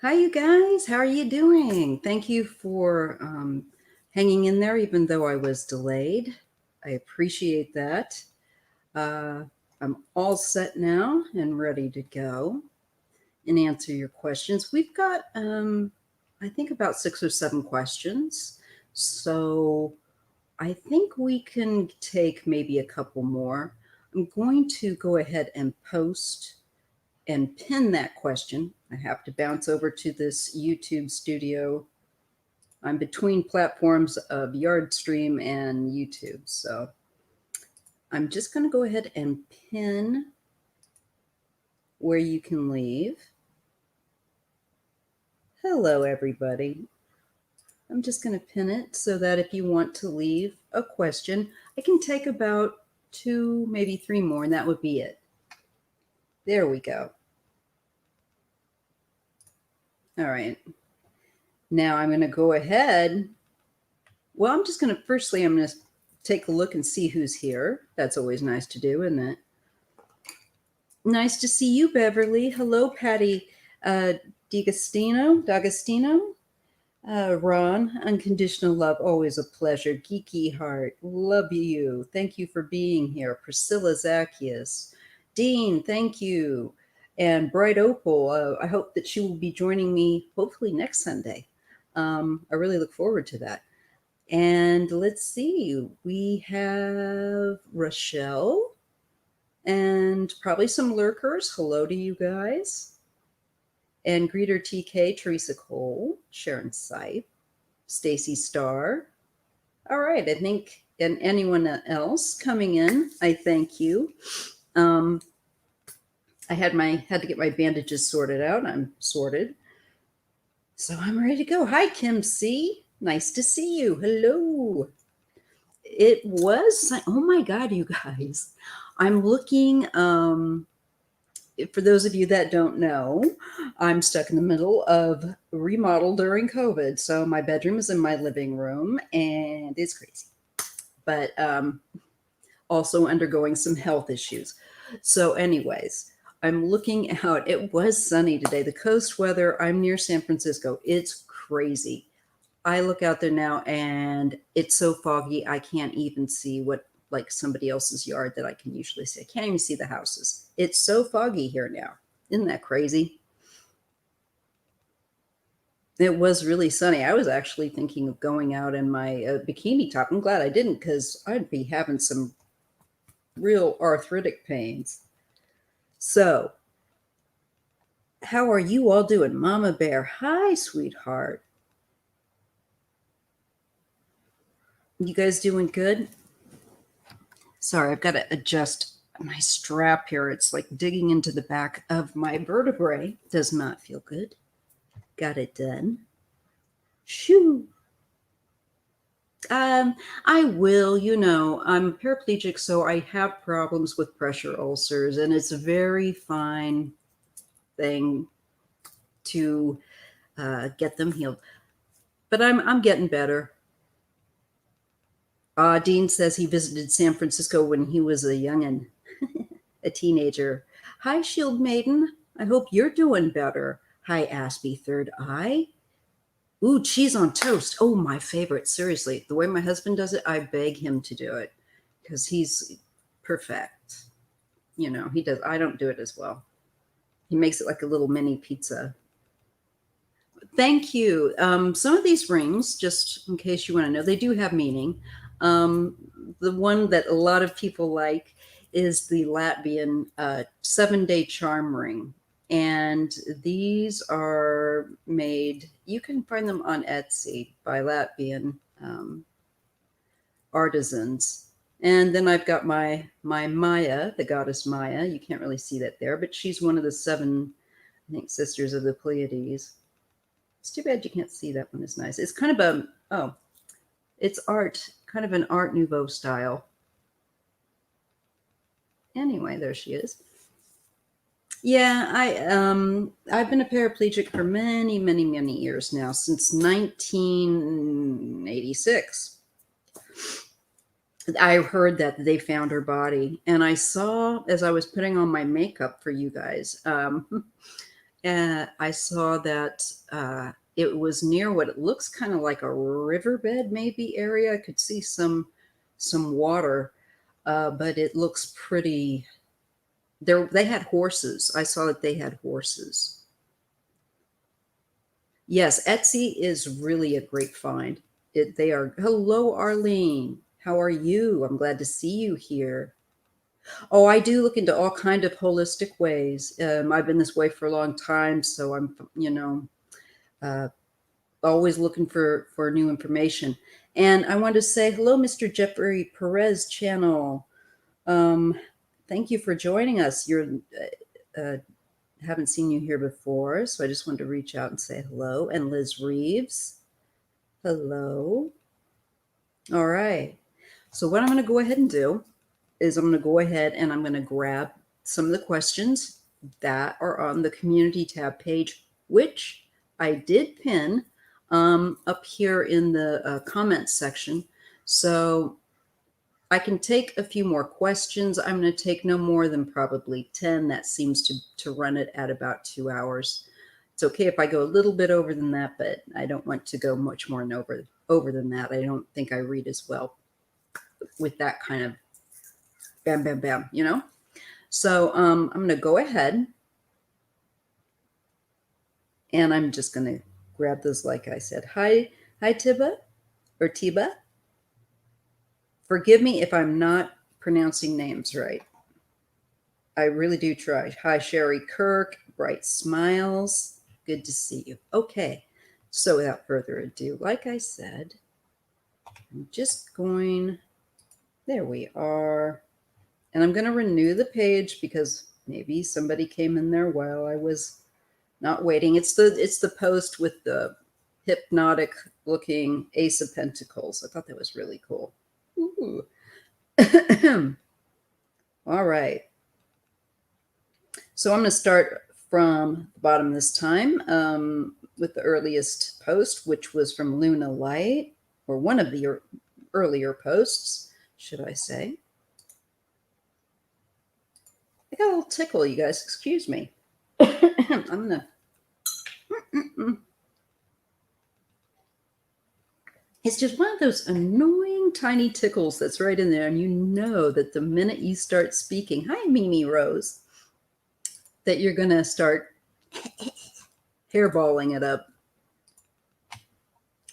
Hi, you guys. How are you doing? Thank you for hanging in there, even though I was delayed. I appreciate that. Uh, I'm all set now and ready to go and answer your questions. We've got, I think, about 6 or 7 questions. So I think we can take maybe a couple more. I'm going to go ahead and post and pin that question. I have to bounce over to this YouTube studio. I'm between platforms of Yardstream and YouTube. So I'm just going to go ahead and pin where you can leave. Hello, everybody. I'm just going to pin it so that if you want to leave a question, I can take about 2, maybe 3 more, and that would be it. There we go. All right. Now I'm going to go ahead. Well, I'm just going to, firstly, I'm going to take a look and see who's here. That's always nice to do, isn't it? Nice to see you, Beverly. Hello, Patty D'Agostino. Ron, unconditional love, always a pleasure. Geeky heart, love you. Thank you for being here. Priscilla Zacchius. Dean, thank you. And Bright Opal, I hope that she will be joining me hopefully next Sunday. I really look forward to that. And let's see, we have Rochelle and probably some lurkers. Hello to you guys. And Greeter TK, Teresa Cole, Sharon Sipe, Stacy Starr. All right, I think, and anyone else coming in, I thank you. I had to get my bandages sorted out. I'm sorted. So I'm ready to go. Hi, Kim C. Nice to see you. Hello. It was, oh my God, you guys. I'm looking, for those of you that don't know, I'm stuck in the middle of remodel during COVID. So my bedroom is in my living room and it's crazy, but also undergoing some health issues. So, anyways, I'm looking out. It was sunny today. The coast weather, I'm near San Francisco. It's crazy. I look out there now and it's so foggy, I can't even see what, like, somebody else's yard that I can usually see. I can't even see the houses. It's so foggy here now. Isn't that crazy? It was really sunny. I was actually thinking of going out in my bikini top. I'm glad I didn't because I'd be having some real arthritic pains. So, how are you all doing? Mama Bear, hi, sweetheart. You guys doing good? Sorry, I've got to adjust my strap here. It's like digging into the back of my vertebrae. Does not feel good. Got it done. Shoo. I will, I'm paraplegic, so I have problems with pressure ulcers, and it's a very fine thing to get them healed. But I'm getting better. Dean says he visited San Francisco when he was a youngin', a teenager. Hi, Shield Maiden. I hope you're doing better. Hi, Aspie Third Eye. Ooh, cheese on toast. Oh, my favorite. Seriously, the way my husband does it, I beg him to do it because he's perfect. He does. I don't do it as well. He makes it like a little mini pizza. Thank you. Some of these rings, just in case you want to know, they do have meaning. The one that a lot of people like is the Latvian 7-day charm ring. And these are made, you can find them on Etsy by Latvian artisans. And then I've got my Maya, the goddess Maya. You can't really see that there, but she's one of the 7, I think, sisters of the Pleiades. It's too bad you can't see that one. Is nice. It's kind of it's art, kind of an Art Nouveau style. Anyway, there she is. Yeah, I've been a paraplegic for many, many, many years now, since 1986. I heard that they found her body, and I saw as I was putting on my makeup for you guys, I saw that it was near what it looks kind of like a riverbed maybe area. I could see some water, but it looks pretty. They had horses. I saw that they had horses. Yes, Etsy is really a great find. They are. Hello, Arlene. How are you? I'm glad to see you here. Oh, I do look into all kind of holistic ways. I've been this way for a long time, so I'm, uh, always looking for new information. And I want to say hello, Mr. Jeffrey Perez channel. Um, thank you for joining us. Uh, haven't seen you here before, so I just wanted to reach out and say hello. And Liz Reeves, hello. All right. So what I'm going to go ahead and do is I'm going to go ahead and I'm going to grab some of the questions that are on the community tab page, which I did pin up here in the comments section. So I can take a few more questions. I'm going to take no more than probably 10. That seems to run it at about 2 hours. It's okay if I go a little bit over than that, but I don't want to go much more than over than that. I don't think I read as well with that kind of bam, bam, bam, So I'm going to go ahead and I'm just going to grab this, like I said. Hi, Tiba or Tiba. Forgive me if I'm not pronouncing names right. I really do try. Hi, Sherry Kirk. Bright smiles. Good to see you. Okay. So without further ado, like I said, I'm just going, there we are. And I'm going to renew the page because maybe somebody came in there while I was not waiting. It's the post with the hypnotic looking Ace of Pentacles. I thought that was really cool. Ooh. All right. So I'm going to start from the bottom this time with the earliest post, which was from Luna Light, or one of the earlier posts, should I say. I got a little tickle, you guys. Excuse me. I'm going to... It's just one of those annoying tiny tickles that's right in there. And you know that the minute you start speaking, hi, Mimi Rose, that you're going to start hairballing it up.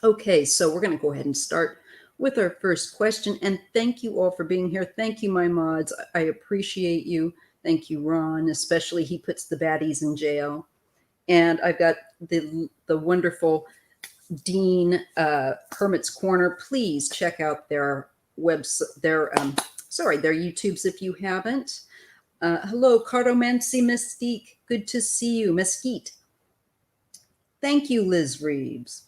Okay, so we're going to go ahead and start with our first question. And thank you all for being here. Thank you, my mods. I appreciate you. Thank you, Ron, especially. He puts the baddies in jail. And I've got the wonderful Dean Hermit's Corner. Please check out their website, their YouTubes if you haven't. Hello, Cartomancy Mystique. Good to see you, Mesquite. Thank you, Liz Reeves.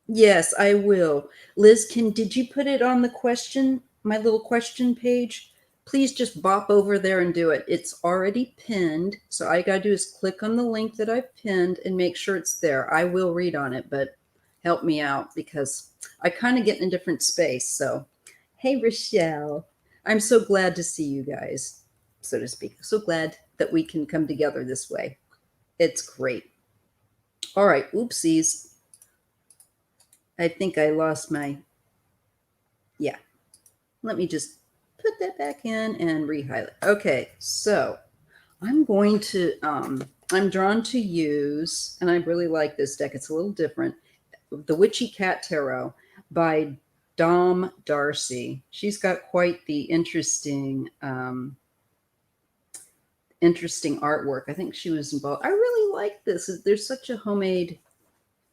Yes, I will. Liz, did you put it on my little question page? Please just bop over there and do it. It's already pinned. So all I got to do is click on the link that I've pinned and make sure it's there. I will read on it, but help me out because I kind of get in a different space. So, hey, Rochelle, I'm so glad to see you guys, so to speak. So glad that we can come together this way. It's great. All right. Oopsies. I think I lost yeah. Let me just put that back in and re-highlight. Okay, so I'm going to, I'm drawn to use, and I really like this deck. It's a little different. The Witchy Cat Tarot by Dom Darcy. She's got quite the interesting artwork. I think she was involved. I really like this. There's such a homemade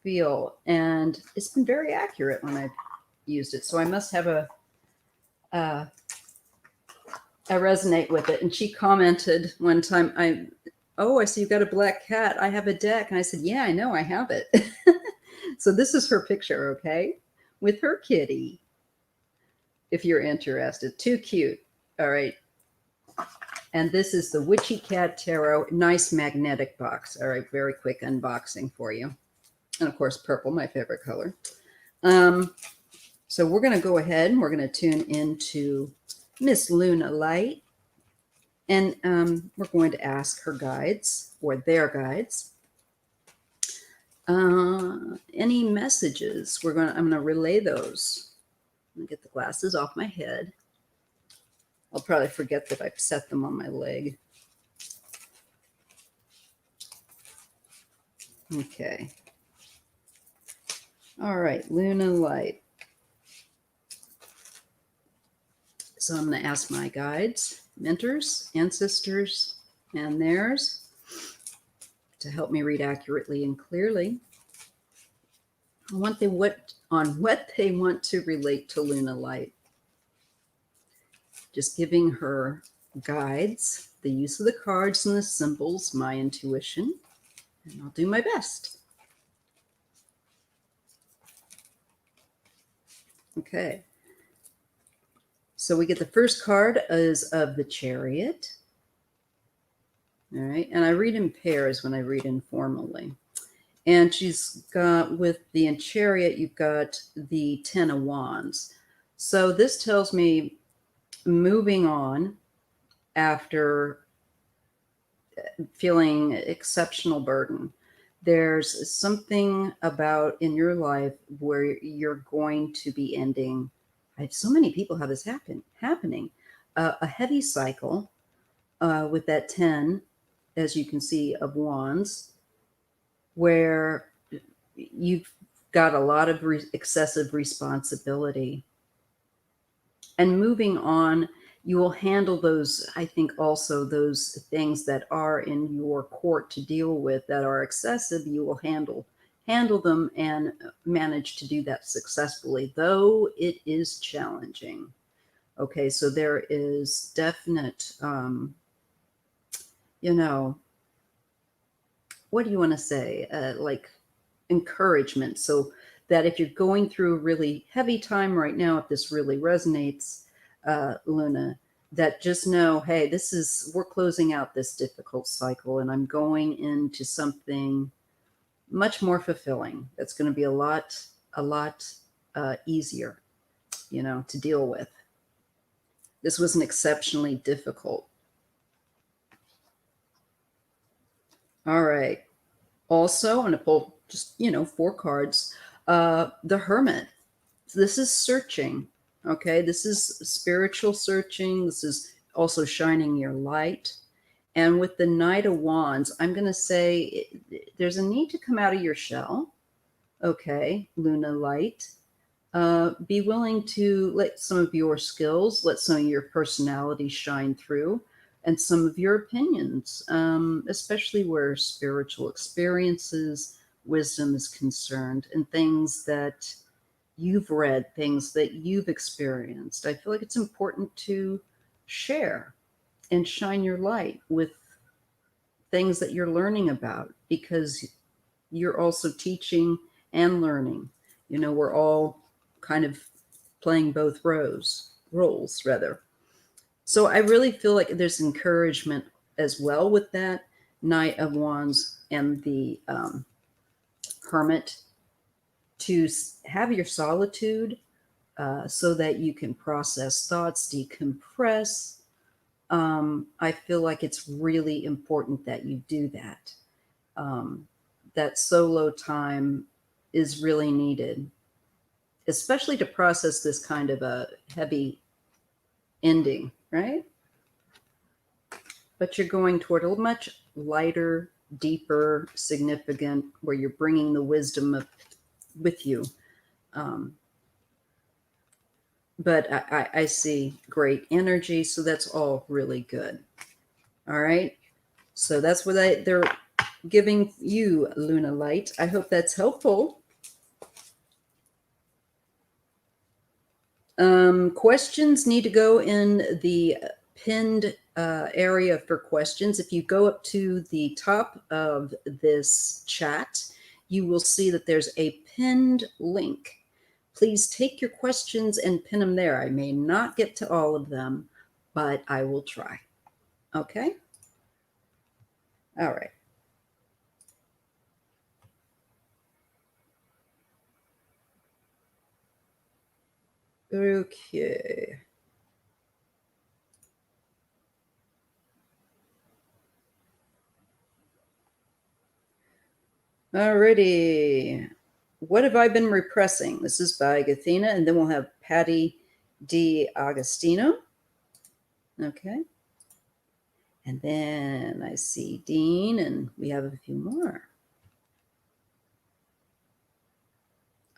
feel, and it's been very accurate when I've used it. So I must have I resonate with it. And she commented one time, I see you've got a black cat. I have a deck. And I said, yeah, I know, I have it. So this is her picture, okay? With her kitty, if you're interested. Too cute. All right. And this is the Witchy Cat Tarot. Nice magnetic box. All right, very quick unboxing for you. And of course, purple, my favorite color. So we're going to go ahead and we're going to tune into Miss Luna Light. And we're going to ask her guides or their guides Any messages? I'm gonna relay those. Let me get the glasses off my head. I'll probably forget that I've set them on my leg. Okay. All right, Luna Light. So I'm going to ask my guides, mentors, ancestors, and theirs to help me read accurately and clearly on what they want to relate to Luna Light. Just giving her guides, the use of the cards and the symbols, my intuition, and I'll do my best. Okay. So we get the first card is of the Chariot. All right. And I read in pairs when I read informally. And she's got, with the Chariot, you've got the 10 of Wands. So this tells me moving on after feeling exceptional burden. There's something about in your life where you're going to be ending. So many people have this happening. A heavy cycle with that 10, as you can see, of Wands, where you've got a lot of excessive responsibility. And moving on, you will handle those, I think also those things that are in your court to deal with that are excessive, you will handle them and manage to do that successfully, though it is challenging. Okay, so there is definite, what do you want to say? Like encouragement. So that if you're going through a really heavy time right now, if this really resonates, Luna, that just know, hey, we're closing out this difficult cycle and I'm going into something much more fulfilling. That's going to be a lot easier, to deal with. This was an exceptionally difficult. All right. Also, I'm going to pull just, 4 cards. The Hermit. This is searching. Okay. This is spiritual searching. This is also shining your light. And with the Knight of Wands, I'm going to say there's a need to come out of your shell. Okay. Luna Light. Be willing to let some of your skills, let some of your personality shine through, and some of your opinions, especially where spiritual experiences, wisdom is concerned, and things that you've read, things that you've experienced. I feel like it's important to share and shine your light with things that you're learning about, because you're also teaching and learning. We're all kind of playing both roles rather. So I really feel like there's encouragement as well with that Knight of Wands and the Hermit to have your solitude so that you can process thoughts, decompress. I feel like it's really important that you do that. That solo time is really needed, especially to process this kind of a heavy ending, right? But you're going toward a much lighter, deeper, significant, where you're bringing the wisdom with you. But I see great energy, so that's all really good. All right. So that's what they're giving you, Luna Light. I hope that's helpful. Questions need to go in the pinned area for questions. If you go up to the top of this chat, you will see that there's a pinned link. Please take your questions and pin them there. I may not get to all of them, but I will try. Okay? All right. Okay. Alrighty. What have I been repressing? This is by Athena, and then we'll have Patty D. Agostino. Okay. And then I see Dean, and we have a few more.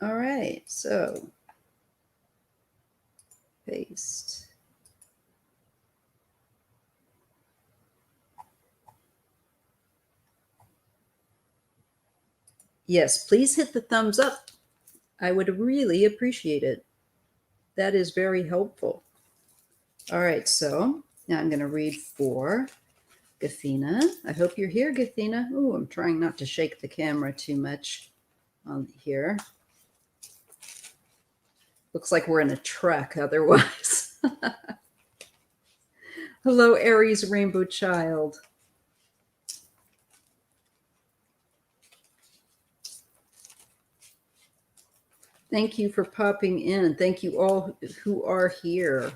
All right, so paste. Yes, please hit the thumbs up. I would really appreciate it. That is very helpful. All right, so now I'm going to read for Athena. I hope you're here, Athena. Oh, I'm trying not to shake the camera too much on here. Looks like we're in a truck otherwise. Hello, Aries Rainbow Child. Thank you for popping in. Thank you all who are here.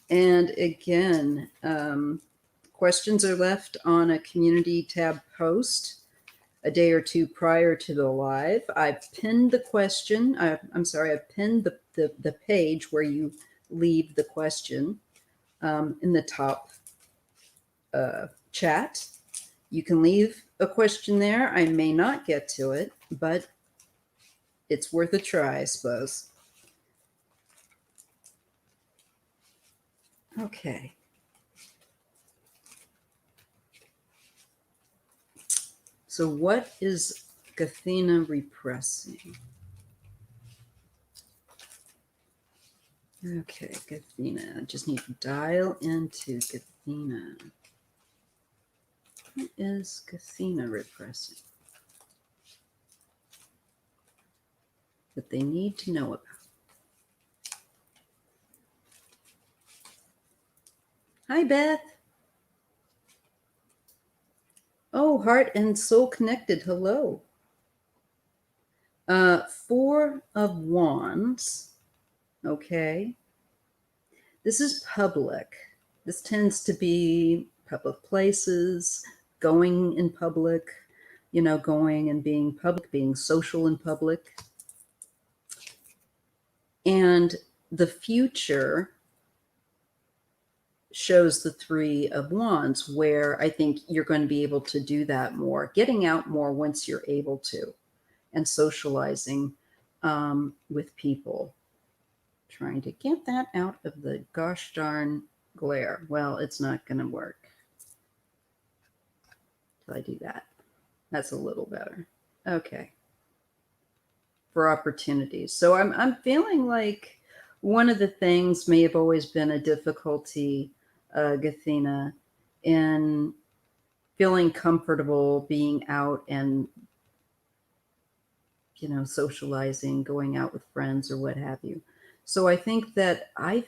And again, questions are left on a community tab post a day or two prior to the live. I've pinned the question. I've pinned the page where you leave the question in the top chat. You can leave a question there. I may not get to it, but it's worth a try, I suppose. Okay. So what is Athena repressing? Okay, Athena. I just need to dial into Athena. What is Athena repressing that they need to know about? Hi, Beth. Oh, heart and soul connected. Hello. Four of Wands. Okay. This is public. This tends to be public places, going in public, going and being public, being social in public. And the future shows the Three of Wands, where I think you're going to be able to do that more, getting out more once you're able to, and socializing with people. Trying to get that out of the gosh darn glare. Well, it's not going to work till I do that. That's a little better. Okay. For opportunities. So I'm feeling like one of the things may have always been a difficulty, Athena, in feeling comfortable being out and socializing, going out with friends or what have you. So I think that I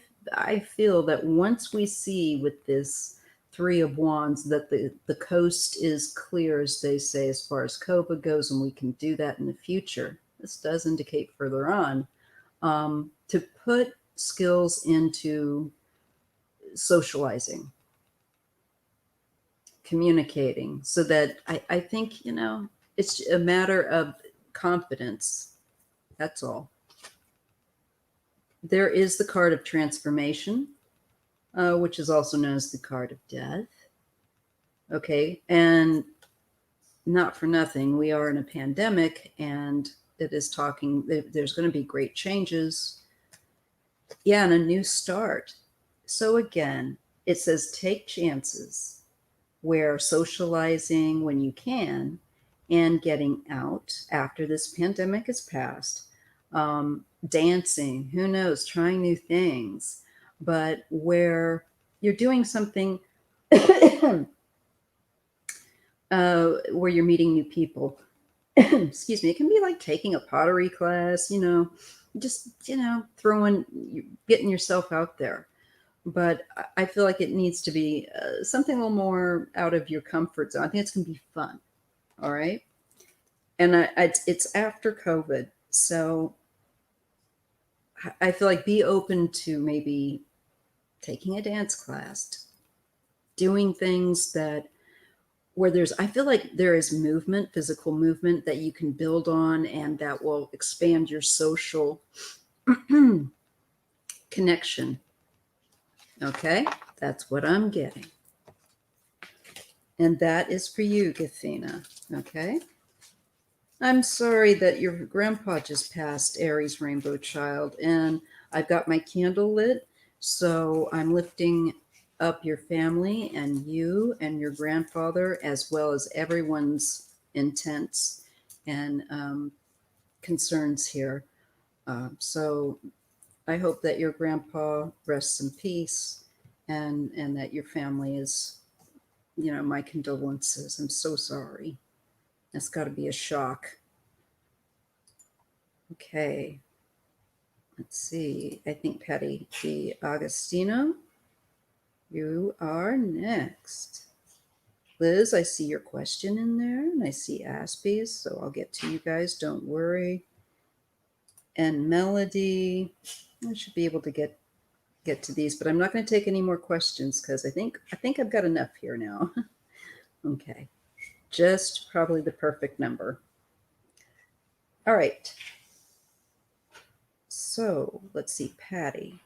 feel that once we see with this Three of Wands that the coast is clear, as they say, as far as COVID goes, and we can do that in the future. This does indicate further on to put skills into socializing, communicating, so that I think, it's a matter of confidence. That's all. There is the card of transformation, which is also known as the card of death. Okay. And not for nothing, we are in a pandemic, and it is talking, there's going to be great changes. Yeah, and a new start. So again, it says take chances, where socializing when you can and getting out after this pandemic has passed, dancing, who knows, trying new things, but where you're doing something where you're meeting new people. Excuse me. It can be like taking a pottery class, just, getting yourself out there. But I feel like it needs to be something a little more out of your comfort zone. I think it's going to be fun. All right. And it's after COVID. So I feel like be open to maybe taking a dance class, doing things that where I feel like there is movement, physical movement that you can build on and that will expand your social connection. Okay, that's what I'm getting. And that is for you, Athena. Okay. I'm sorry that your grandpa just passed, Aries Rainbow Child, and I've got my candle lit. So I'm lifting up your family and you and your grandfather, as well as everyone's intents and concerns here. So I hope that your grandpa rests in peace, and that your family is, my condolences. I'm so sorry. That's got to be a shock. Okay. Let's see. I think Patty the Agostino, you are next. Liz, I see your question in there, and I see Aspie's, so I'll get to you guys. Don't worry. And Melody, I should be able to get to these, but I'm not going to take any more questions because I think I've got enough here now. Okay, just probably the perfect number. All right. So let's see, Patty.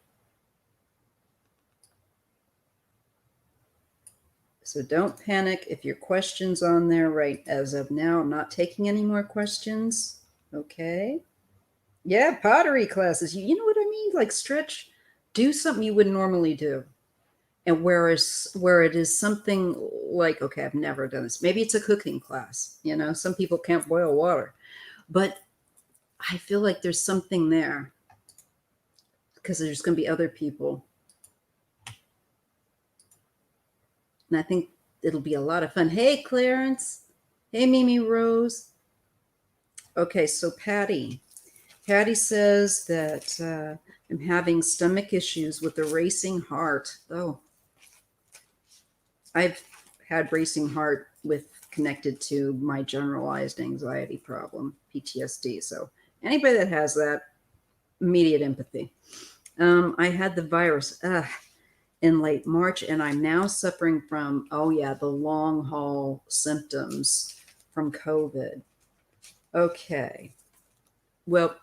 So don't panic if your question's on there right as of now. I'm not taking any more questions. Okay. Yeah, pottery classes. You know what I mean? Like stretch, do something you wouldn't normally do. And where it is something like, okay, I've never done this. Maybe it's a cooking class. Some people can't boil water. But I feel like there's something there because there's going to be other people. And I think it'll be a lot of fun. Hey, Clarence. Hey, Mimi Rose. Okay, so Patty says that I'm having stomach issues with a racing heart. Oh, I've had racing heart connected to my generalized anxiety problem, PTSD. So anybody that has that, immediate empathy. I had the virus in late March, and I'm now suffering from, the long haul symptoms from COVID. Okay. Well,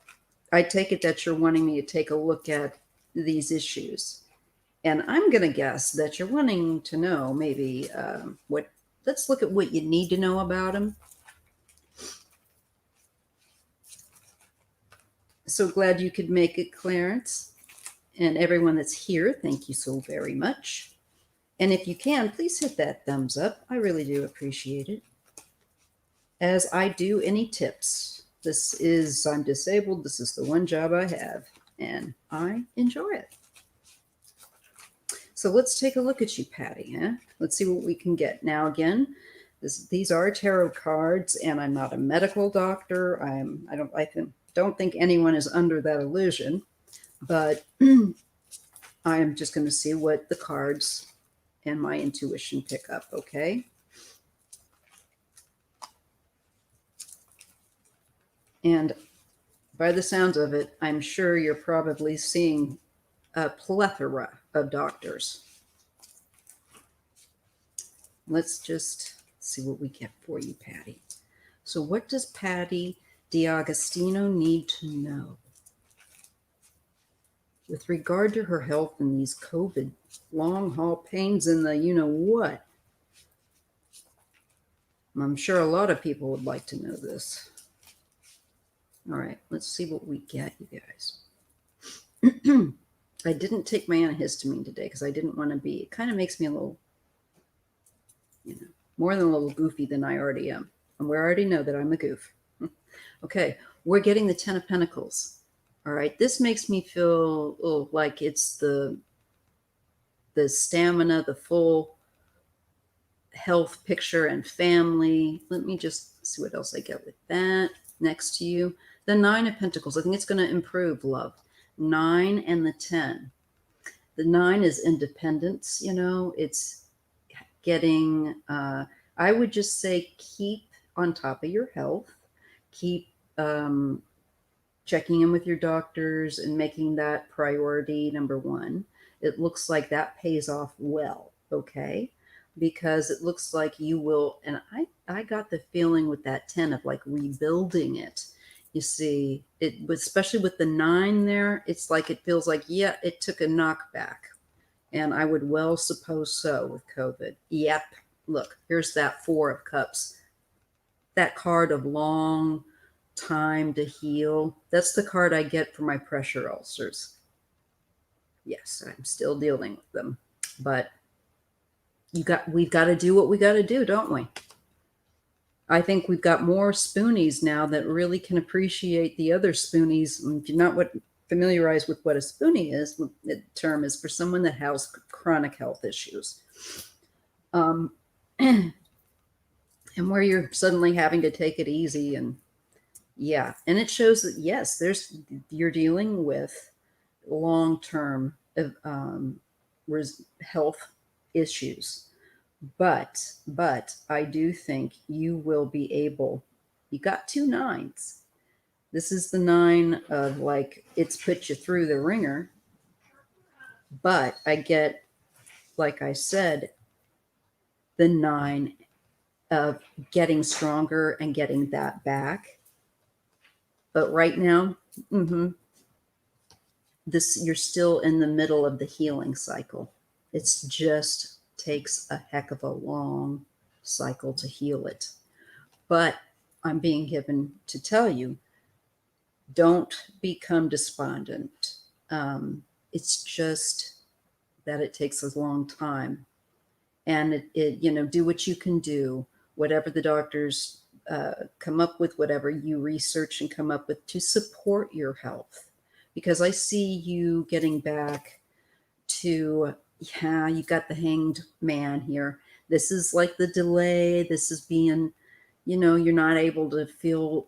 I take it that you're wanting me to take a look at these issues. And I'm going to guess that you're wanting to know maybe let's look at what you need to know about them. So glad you could make it, Clarence. And everyone that's here, thank you so very much. And if you can, please hit that thumbs up. I really do appreciate it. As I do any tips. I'm disabled. This is the one job I have, and I enjoy it. So let's take a look at you, Patty. Let's see what we can get. Now, again, these are tarot cards, and I'm not a medical doctor. I don't think anyone is under that illusion, but I am just going to see what the cards and my intuition pick up. Okay. And by the sounds of it, I'm sure you're probably seeing a plethora of doctors. Let's just see what we get for you, Patty. So what does Patty D'Agostino need to know with regard to her health and these COVID long haul pains and the what? I'm sure a lot of people would like to know this. All right, let's see what we get, you guys. I didn't take my antihistamine today because I didn't want to be. It kind of makes me a little, more than a little goofy than I already am. And we already know that I'm a goof. Okay, we're getting the 10 of Pentacles. All right, this makes me feel like it's the stamina, the full health picture and family. Let me just see what else I get with that. Next to you, the 9 of Pentacles. I think it's going to improve love. 9 and the 10. The 9 is independence. It's getting, I would just say, keep on top of your health. Keep checking in with your doctors and making that priority number one. It looks like that pays off well. Okay. because it looks like you will. And I got the feeling with that 10 of like rebuilding it. You see, especially with the 9 there, it's like it feels like, yeah, it took a knockback. And I would well suppose so with COVID. Yep. Look, here's that 4 of Cups. That card of long time to heal. That's the card I get for my pressure ulcers. Yes, I'm still dealing with them. But we've got to do what we got to do, don't we? I think we've got more spoonies now that really can appreciate the other spoonies. If you're not familiarized with what a spoonie is, the term is for someone that has chronic health issues. And where you're suddenly having to take it easy, and yeah, and it shows that yes, you're dealing with long-term health issues. But I do think you will be able. You got 2 9s. This is the 9 of like it's put you through the ringer. But I get, like I said, the 9 of getting stronger and getting that back. But right now, you're still in the middle of the healing cycle. It's just takes a heck of a long cycle to heal it. But I'm being given to tell you, don't become despondent. It's just that it takes a long time. And it do what you can do, whatever the doctors come up with, whatever you research and come up with to support your health. Because I see you getting back to, yeah, you got the hanged man here. This is like the delay. This is being, you're not able to feel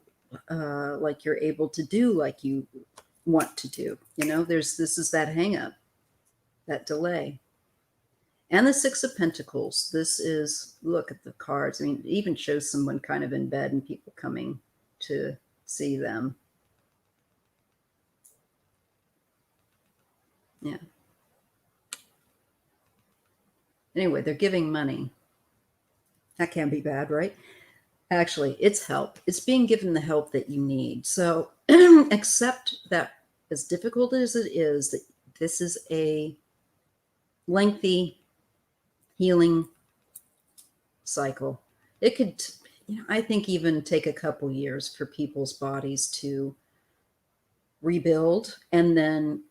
like you're able to do like you want to do. This is that hang up, that delay. And the 6 of Pentacles. This is, look at the cards. I mean, it even shows someone kind of in bed and people coming to see them. Yeah. Anyway, they're giving money. That can't be bad, right? Actually, it's help. It's being given the help that you need. So accept that, as difficult as it is, that this is a lengthy healing cycle. It could, I think, even take a couple years for people's bodies to rebuild, and then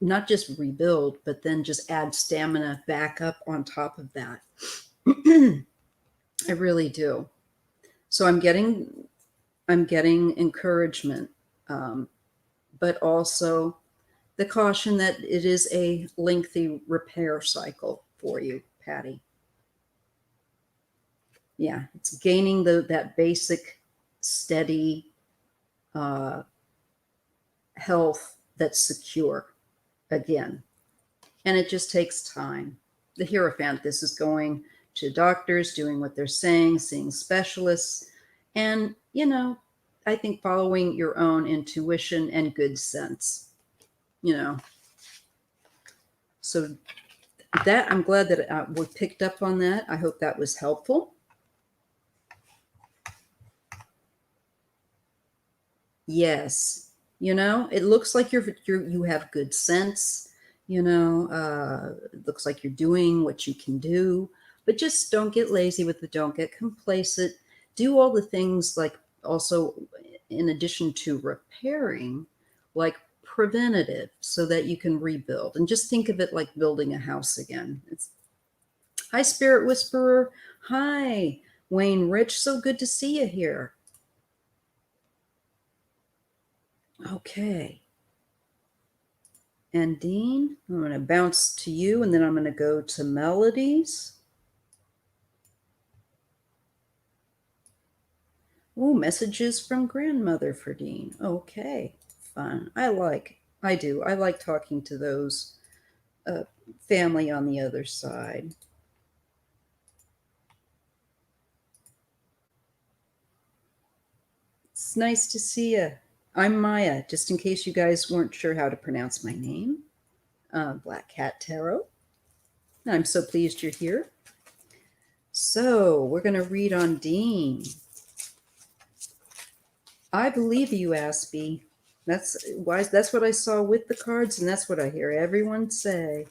not just rebuild, but then just add stamina back up on top of that. I really do. So I'm getting encouragement, but also the caution that it is a lengthy repair cycle for you, Patty. Yeah, it's gaining that basic, steady health that's secure again. And it just takes time. The Hierophant, this is going to doctors, doing what they're saying, seeing specialists, and, I think following your own intuition and good sense, So that, I'm glad that we picked up on that. I hope that was helpful. Yes. It looks like you have good sense, it looks like you're doing what you can do, but just don't get lazy with it. Don't get complacent. Do all the things, like, also in addition to repairing, like preventative, so that you can rebuild, and just think of it like building a house again. Hi, Spirit Whisperer. Hi, Wayne Rich. So good to see you here. Okay. And Dean, I'm going to bounce to you, and then I'm going to go to Melodies. Oh, messages from grandmother for Dean. Okay, fun. I like talking to those family on the other side. It's nice to see you. I'm Maya, just in case you guys weren't sure how to pronounce my name. BlackCat Tarot. I'm so pleased you're here. So we're going to read on Dean. I believe you, Aspie. That's why. That's what I saw with the cards, and that's what I hear everyone say.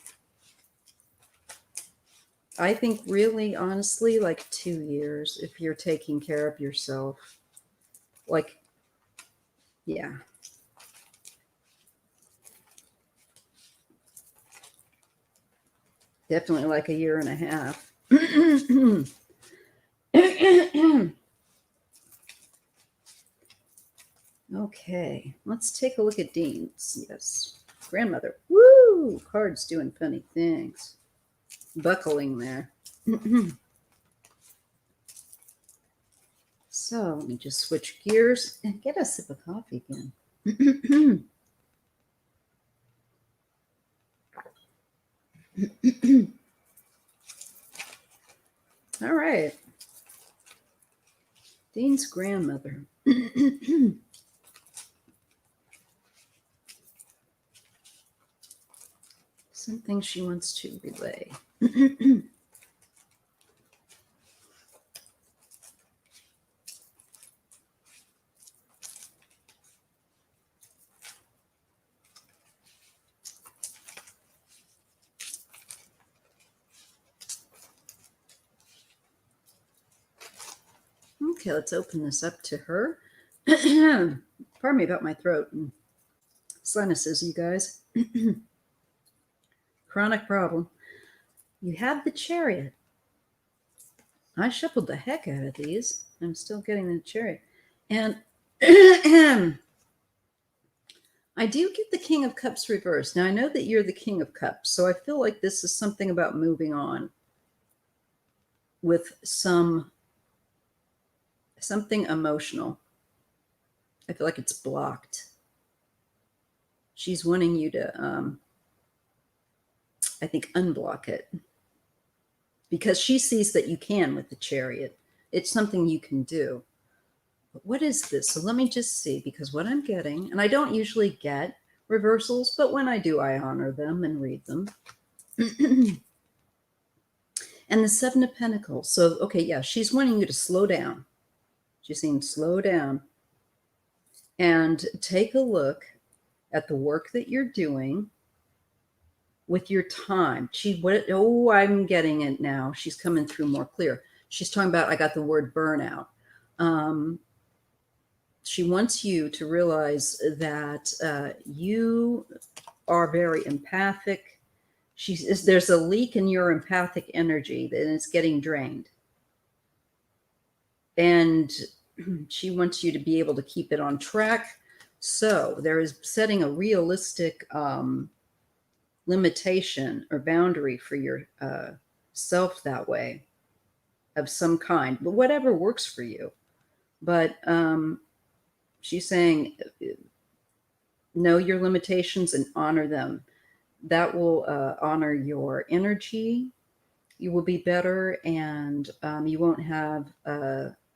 I think really, honestly, like 2 years if you're taking care of yourself. Like, yeah. Definitely like a year and a half. Okay, let's take a look at Dean's. Yes, grandmother. Woo! Cards doing funny things. Buckling there. So let me just switch gears and get a sip of coffee again. All right. Dean's grandmother. Something she wants to relay. Okay, let's open this up to her. Pardon me about my throat and sinuses, you guys. Chronic problem. You have the Chariot. I shuffled the heck out of these. I'm still getting the Chariot. And I do get the King of Cups reversed. Now, I know that you're the King of Cups, so I feel like this is something about moving on with something emotional. I feel like it's blocked. She's wanting you to, I think, unblock it. Because she sees that you can with the Chariot. It's something you can do. But what is this? So let me just see, because what I'm getting, and I don't usually get reversals, but when I do, I honor them and read them. And the Seven of Pentacles. So, okay, yeah, she's wanting you to slow down. She's saying slow down and take a look at the work that you're doing with your time. I'm getting it now. She's coming through more clear. She's talking about, I got the word burnout. She wants you to realize that you are very empathic. There's a leak in your empathic energy and it's getting drained. And she wants you to be able to keep it on track. So there is setting a realistic limitation or boundary for your self that way of some kind, but whatever works for you. But she's saying know your limitations and honor them. That will honor your energy. You will be better, and you won't have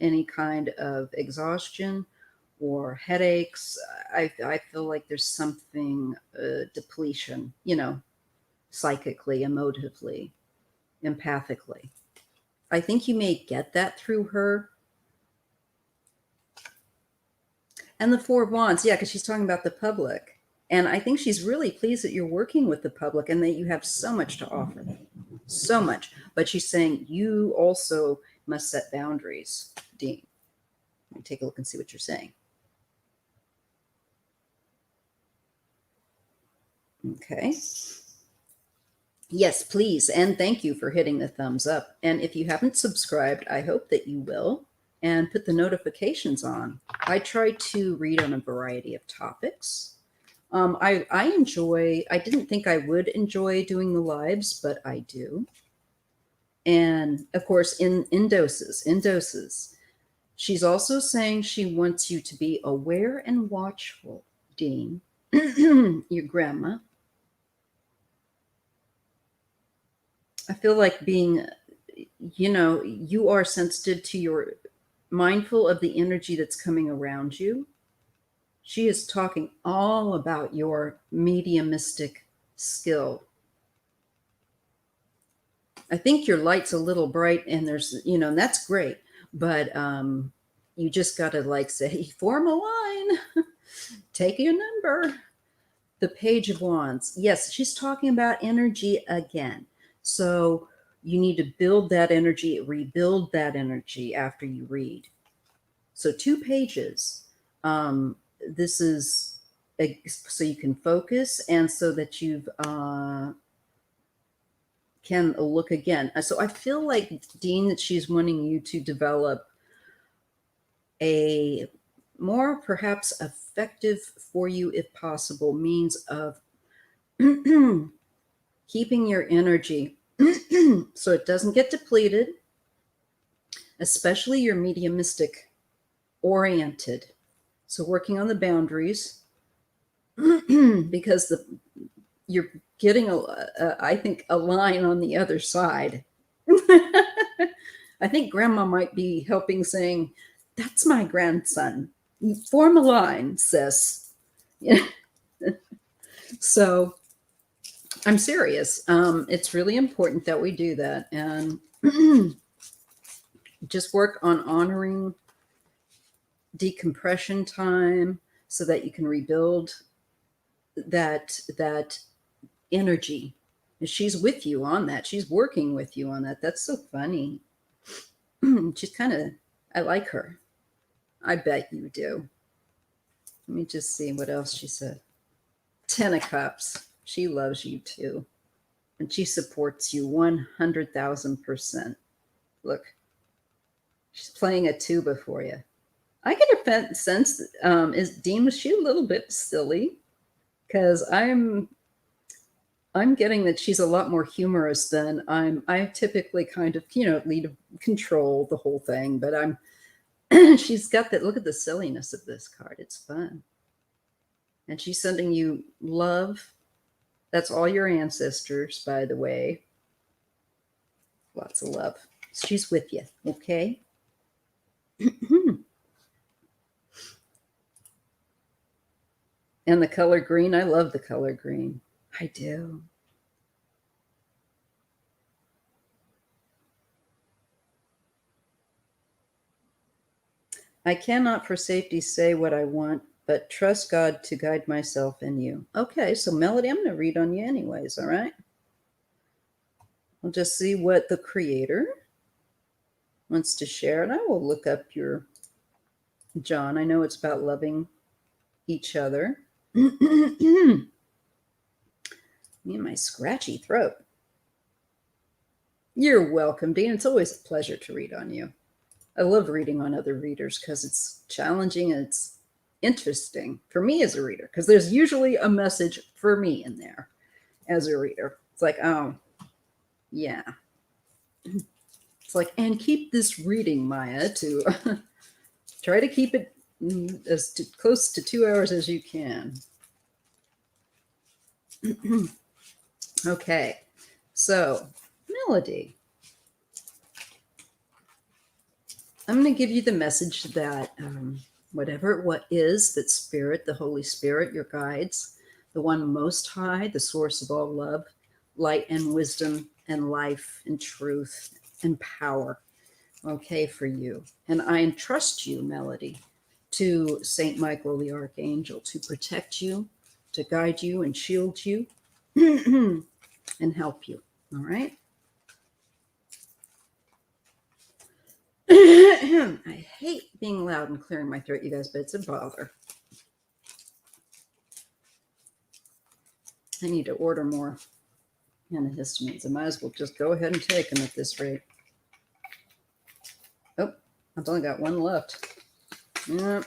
any kind of exhaustion or headaches. I feel like there's something depletion, psychically, emotively, empathically. I think you may get that through her. And the Four of Wands, yeah, because she's talking about the public. And I think she's really pleased that you're working with the public and that you have so much to offer. So much. But she's saying you also must set boundaries, Dean. Let me take a look and see what you're saying. Okay. Yes, please. And thank you for hitting the thumbs up. And if you haven't subscribed, I hope that you will. And put the notifications on. I try to read on a variety of topics. I didn't think I would enjoy doing the lives, but I do. And of course, in doses. She's also saying she wants you to be aware and watchful, Dean, your grandma. I feel like being, you are sensitive to your mindful of the energy that's coming around you. She is talking all about your mediumistic skill. I think your light's a little bright and there's, and that's great. But you just got to like say, form a line, take your number. The Page of Wands. Yes, she's talking about energy again. So you need to build that energy, rebuild that energy after you read. So 2 pages. This is so you can focus and so that you've can look again. So I feel like, Dean, that she's wanting you to develop a more perhaps effective for you, if possible, means of keeping your energy so it doesn't get depleted, especially your mediumistic oriented. So working on the boundaries because you're getting I think a line on the other side. I think grandma might be helping, saying, that's my grandson. Form a line, sis. So I'm serious. It's really important that we do that and just work on honoring decompression time so that you can rebuild that energy. And she's with you on that. She's working with you on that. That's so funny. She's I like her. I bet you do. Let me just see what else she said. 10 of Cups. She loves you too. And she supports you 100,000%. Look, she's playing a tuba for you. I get a sense, Dean, was she a little bit silly? Because I'm getting that she's a lot more humorous than I typically kind of, lead control the whole thing, but she's got that, look at the silliness of this card. It's fun. And she's sending you love. That's all your ancestors, by the way. Lots of love. She's with you, okay? And the color green, I love the color green. I do. I cannot for safety say what I want, but trust God to guide myself and you. Okay, so Melody, I'm going to read on you anyways, all right? I'll just see what the creator wants to share, and I will look up your John. I know it's about loving each other. Me and my scratchy throat. You're welcome, Dean. It's always a pleasure to read on you. I love reading on other readers because it's challenging and it's interesting for me as a reader, because there's usually a message for me in there as a reader. It's like, oh, yeah. It's like, and keep this reading, Maya, to try to keep it as close to 2 hours as you can. Okay, so Melody, I'm going to give you the message that whatever what is that Spirit, the Holy Spirit, your guides, the one most high, the source of all love, light and wisdom and life and truth and power, okay, for you. And I entrust you, Melody, to Saint Michael the Archangel to protect you, to guide you and shield you and help you, all right? I hate being loud and clearing my throat, you guys, but it's a bother. I need to order more antihistamines. I might as well just go ahead and take them at this rate. Oh, I've only got one left. Yeah.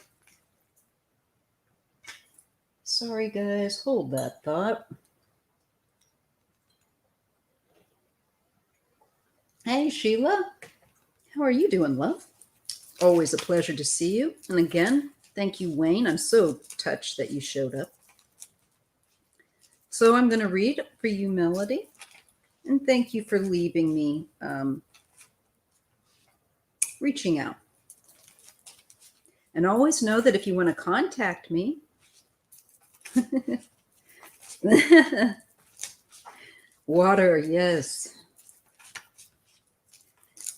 Sorry, guys. Hold that thought. Hey, Sheila. How are you doing, love? Always a pleasure to see you. And again, thank you, Wayne. I'm so touched that you showed up. So I'm going to read for you, Melody. And thank you for leaving me reaching out. And always know that if you want to contact me, water, yes.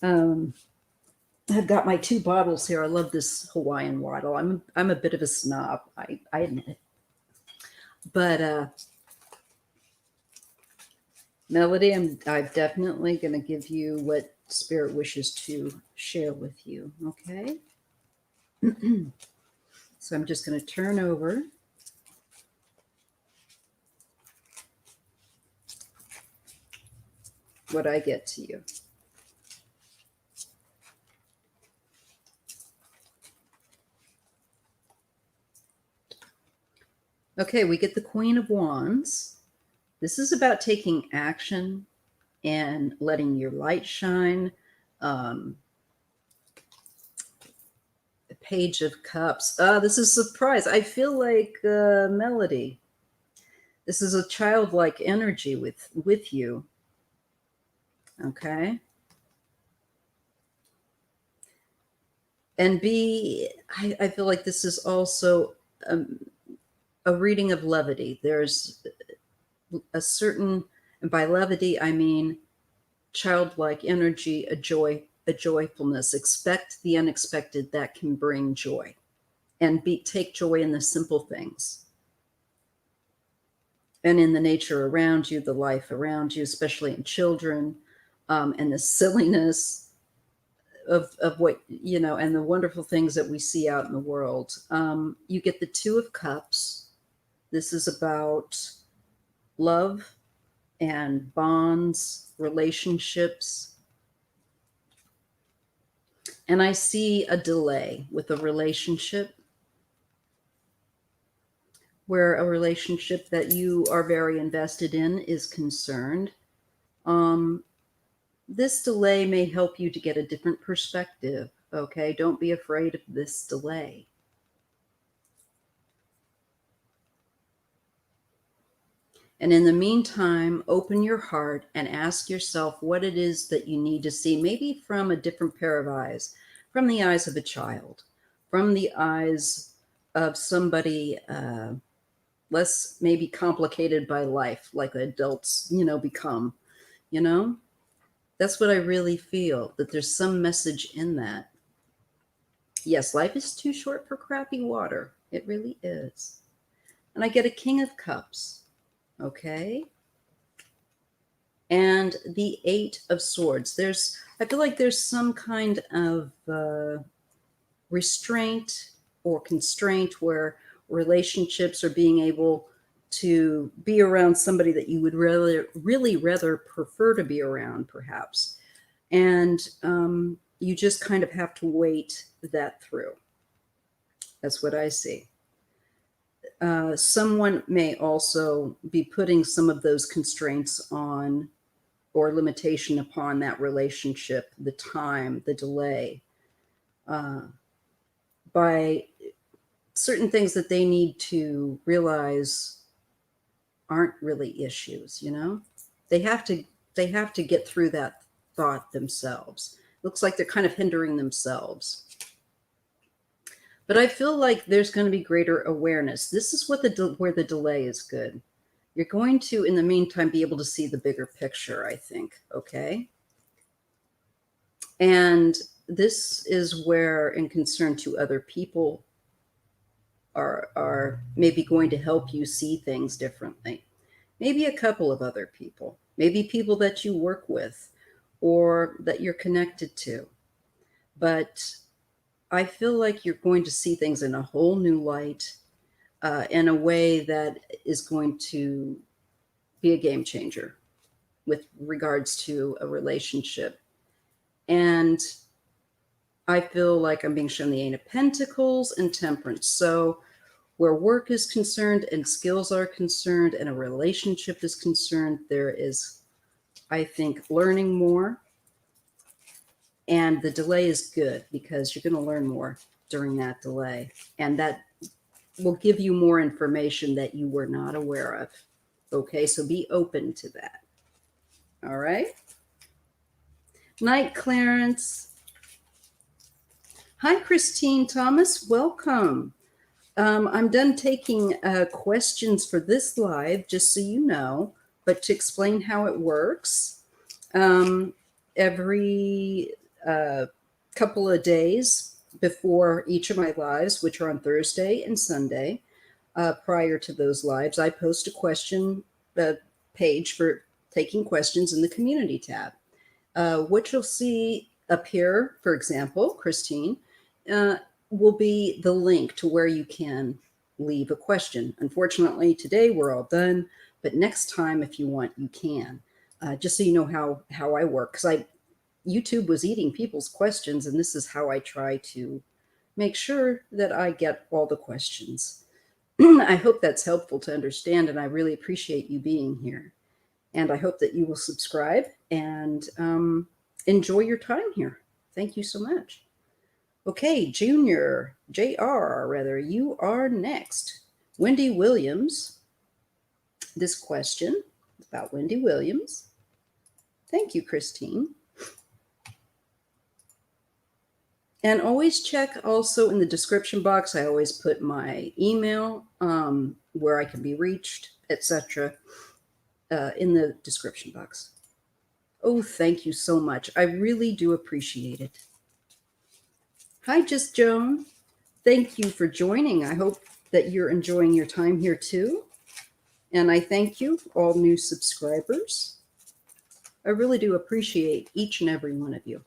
Um, I've got my 2 bottles here. I love this Hawaiian water. I'm a bit of a snob. I admit it. But Melody, I'm definitely going to give you what Spirit wishes to share with you. Okay. So I'm just going to turn over. What I get to you. Okay, we get the Queen of Wands. This is about taking action and letting your light shine. The Page of Cups. This is a surprise. I feel like Melody. This is a childlike energy with you. Okay. And I feel like this is also a reading of levity. There's a certain, and by levity, I mean childlike energy, a joyfulness. Expect the unexpected that can bring joy, and take joy in the simple things and in the nature around you, the life around you, especially in children, and the silliness of what, and the wonderful things that we see out in the world. You get the 2 of Cups. This is about love and bonds, relationships. And I see a delay with a relationship, where a relationship that you are very invested in is concerned. This delay may help you to get a different perspective. Okay, don't be afraid of this delay. And in the meantime, open your heart and ask yourself what it is that you need to see, maybe from a different pair of eyes, from the eyes of a child, from the eyes of somebody less maybe complicated by life, like adults, become, That's what I really feel, that there's some message in that. Yes, life is too short for crappy water. It really is. And I get a King of Cups. Okay. And the 8 of Swords. I feel like there's some kind of restraint or constraint where relationships are being able to be around somebody that you would really rather prefer to be around, perhaps. And you just kind of have to wait that through. That's what I see. Someone may also be putting some of those constraints on or limitation upon that relationship, the time, the delay, by certain things that they need to realize aren't really issues. They have to get through that thought themselves. Looks like they're kind of hindering themselves. But I feel like there's going to be greater awareness. This is where the delay is good. You're going to, in the meantime, be able to see the bigger picture, I think. Okay. And this is where, in concern to other people, are maybe going to help you see things differently. Maybe a couple of other people, maybe people that you work with or that you're connected to. But I feel like you're going to see things in a whole new light, in a way that is going to be a game changer with regards to a relationship. And I feel like I'm being shown the 8 of Pentacles and Temperance. So where work is concerned and skills are concerned and a relationship is concerned, there is, I think, learning more. And the delay is good because you're going to learn more during that delay. And that will give you more information that you were not aware of. Okay, so be open to that. All right. Night, Clarence. Hi, Christine Thomas. Welcome. I'm done taking questions for this live, just so you know, but to explain how it works, every a couple of days before each of my lives, which are on Thursday and Sunday. Prior to those lives, I post a question page for taking questions in the community tab. What you'll see up here, for example, Christine, will be the link to where you can leave a question. Unfortunately, today we're all done, but next time, if you want, you can. Just so you know how I work, because YouTube was eating people's questions, and this is how I try to make sure that I get all the questions. I hope that's helpful to understand, and I really appreciate you being here. And I hope that you will subscribe and enjoy your time here. Thank you so much. Okay, Junior, JR, rather, you are next. Wendy Williams. This question is about Wendy Williams. Thank you, Christine. And always check also in the description box. I always put my email, where I can be reached, etc., in the description box. Oh, thank you so much. I really do appreciate it. Hi, Just Joan. Thank you for joining. I hope that you're enjoying your time here too. And I thank you, all new subscribers. I really do appreciate each and every one of you.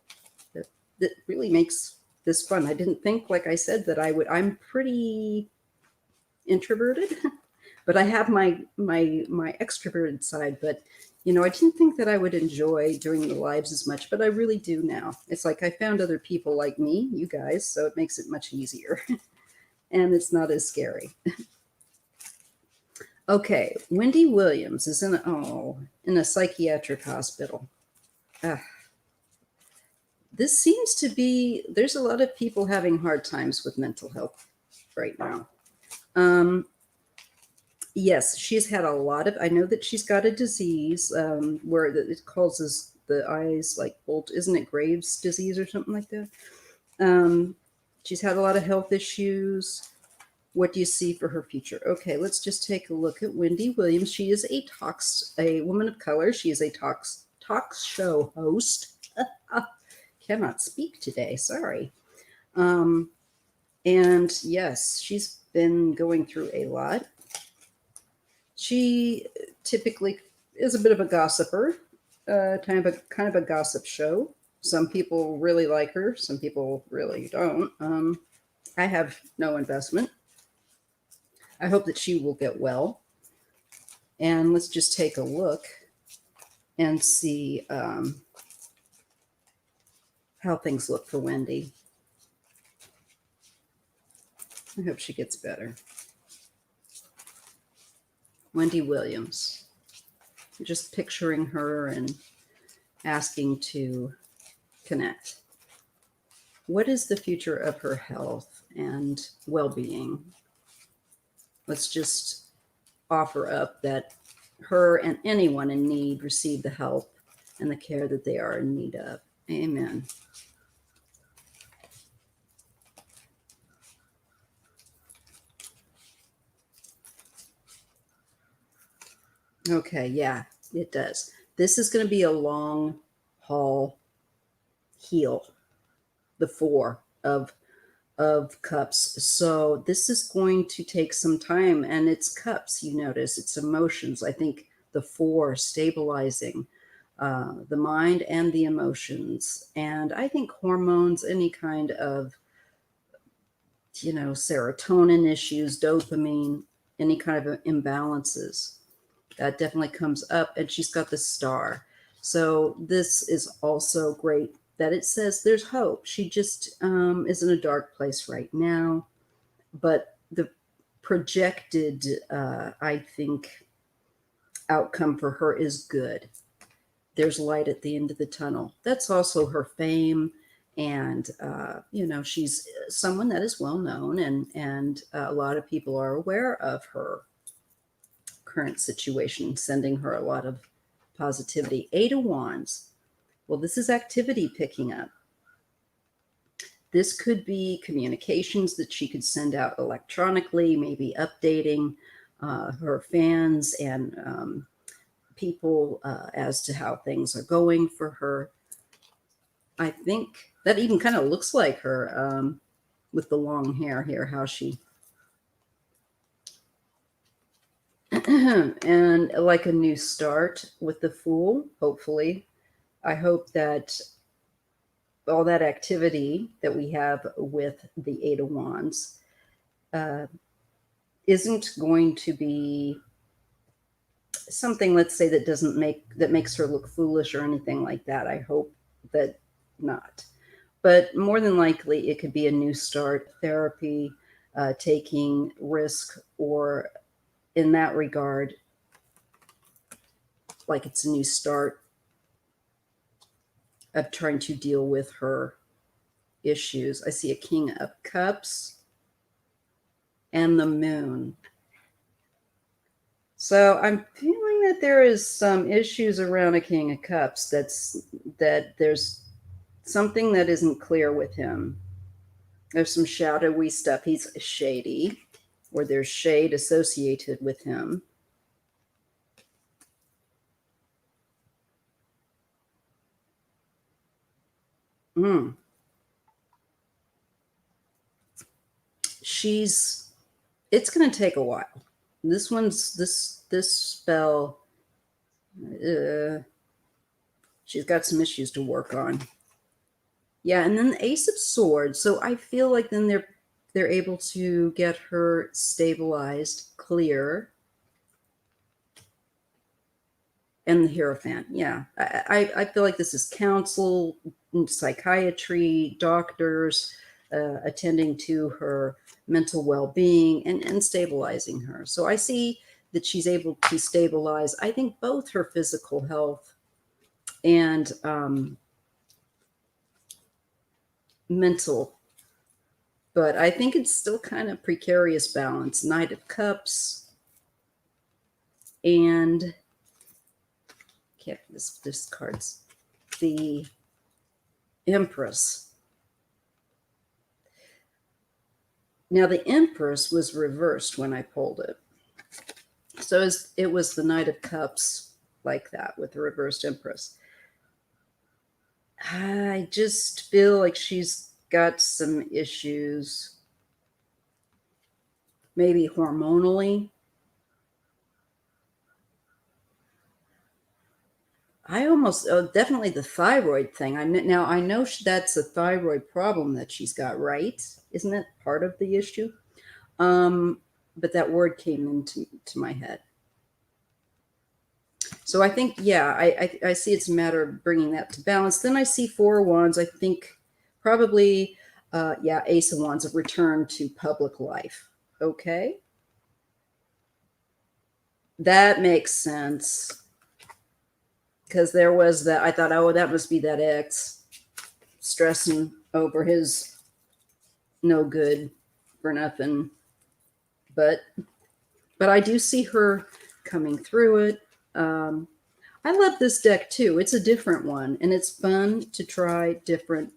That really makes this fun. I didn't think, like I said, that I would. I'm pretty introverted, but I have my extroverted side. But you know, I didn't think that I would enjoy doing the lives as much, but I really do now. It's like I found other people like me, you guys, so it makes it much easier, and it's not as scary. Okay, Wendy Williams is in a psychiatric hospital. This seems to be, there's a lot of people having hard times with mental health right now. Yes, she's had a lot of, I know that she's got a disease where it causes the eyes like bolt, isn't it Graves' disease or something like that? She's had a lot of health issues. What do you see for her future? Okay, let's just take a look at Wendy Williams. She is a woman of color. She is a talk show host. Cannot speak today, sorry. And yes, she's been going through a lot. She typically is a bit of a gossiper, kind of a gossip show. Some people really like her, some people really don't. I have no investment. I hope that she will get well. And let's just take a look and see how things look for Wendy. I hope she gets better. Wendy Williams. Just picturing her and asking to connect. What is the future of her health and well-being? Let's just offer up that her and anyone in need receive the help and the care that they are in need of. Amen. Okay, yeah, it does. This is going to be a long haul heal, the Four of Cups. So this is going to take some time, and it's cups, you notice, it's emotions. I think the Four stabilizing the mind and the emotions. And I think hormones, any kind of, serotonin issues, dopamine, any kind of imbalances. That definitely comes up, and she's got the Star. So this is also great that it says there's hope. She just is in a dark place right now, but the projected, I think, outcome for her is good. There's light at the end of the tunnel. That's also her fame. And, she's someone that is well known, and a lot of people are aware of her current situation, sending her a lot of positivity. 8 of Wands. Well, this is activity picking up. This could be communications that she could send out electronically, maybe updating her fans and people as to how things are going for her. I think that even kind of looks like her with the long hair here, how she and like a new start with the Fool, hopefully. I hope that all that activity that we have with the Eight of Wands isn't going to be something, let's say, that makes her look foolish or anything like that. I hope that not. But more than likely, it could be a new start, therapy, taking risk, or in that regard, like it's a new start of trying to deal with her issues. I see a King of Cups and the Moon. So I'm feeling that there is some issues around a King of Cups. That there's something that isn't clear with him. There's some shadowy stuff. He's shady, or there's shade associated with him. It's going to take a while. This spell, she's got some issues to work on. Yeah, and then the Ace of Swords. So I feel like then they're able to get her stabilized, clear. And the Hierophant. Yeah, I feel like this is counsel, psychiatry, doctors, attending to her mental well-being and stabilizing her. So I see that she's able to stabilize, I think, both her physical health and mental. But I think it's still kind of precarious balance. Knight of Cups and this card's the Empress. Now the Empress was reversed when I pulled it. So it was the Knight of Cups like that with the reversed Empress. I just feel like she's got some issues, maybe hormonally. Definitely the thyroid thing. I know that's a thyroid problem that she's got, right? Isn't that part of the issue? But that word came into my head. So I think, yeah, I see it's a matter of bringing that to balance. Then I see Four of Wands. I think probably, Ace of Wands, a return to public life. Okay. That makes sense. Because there was that, I thought, oh, that must be that ex stressing over his no good for nothing. But I do see her coming through it. I love this deck too. It's a different one, and it's fun to try different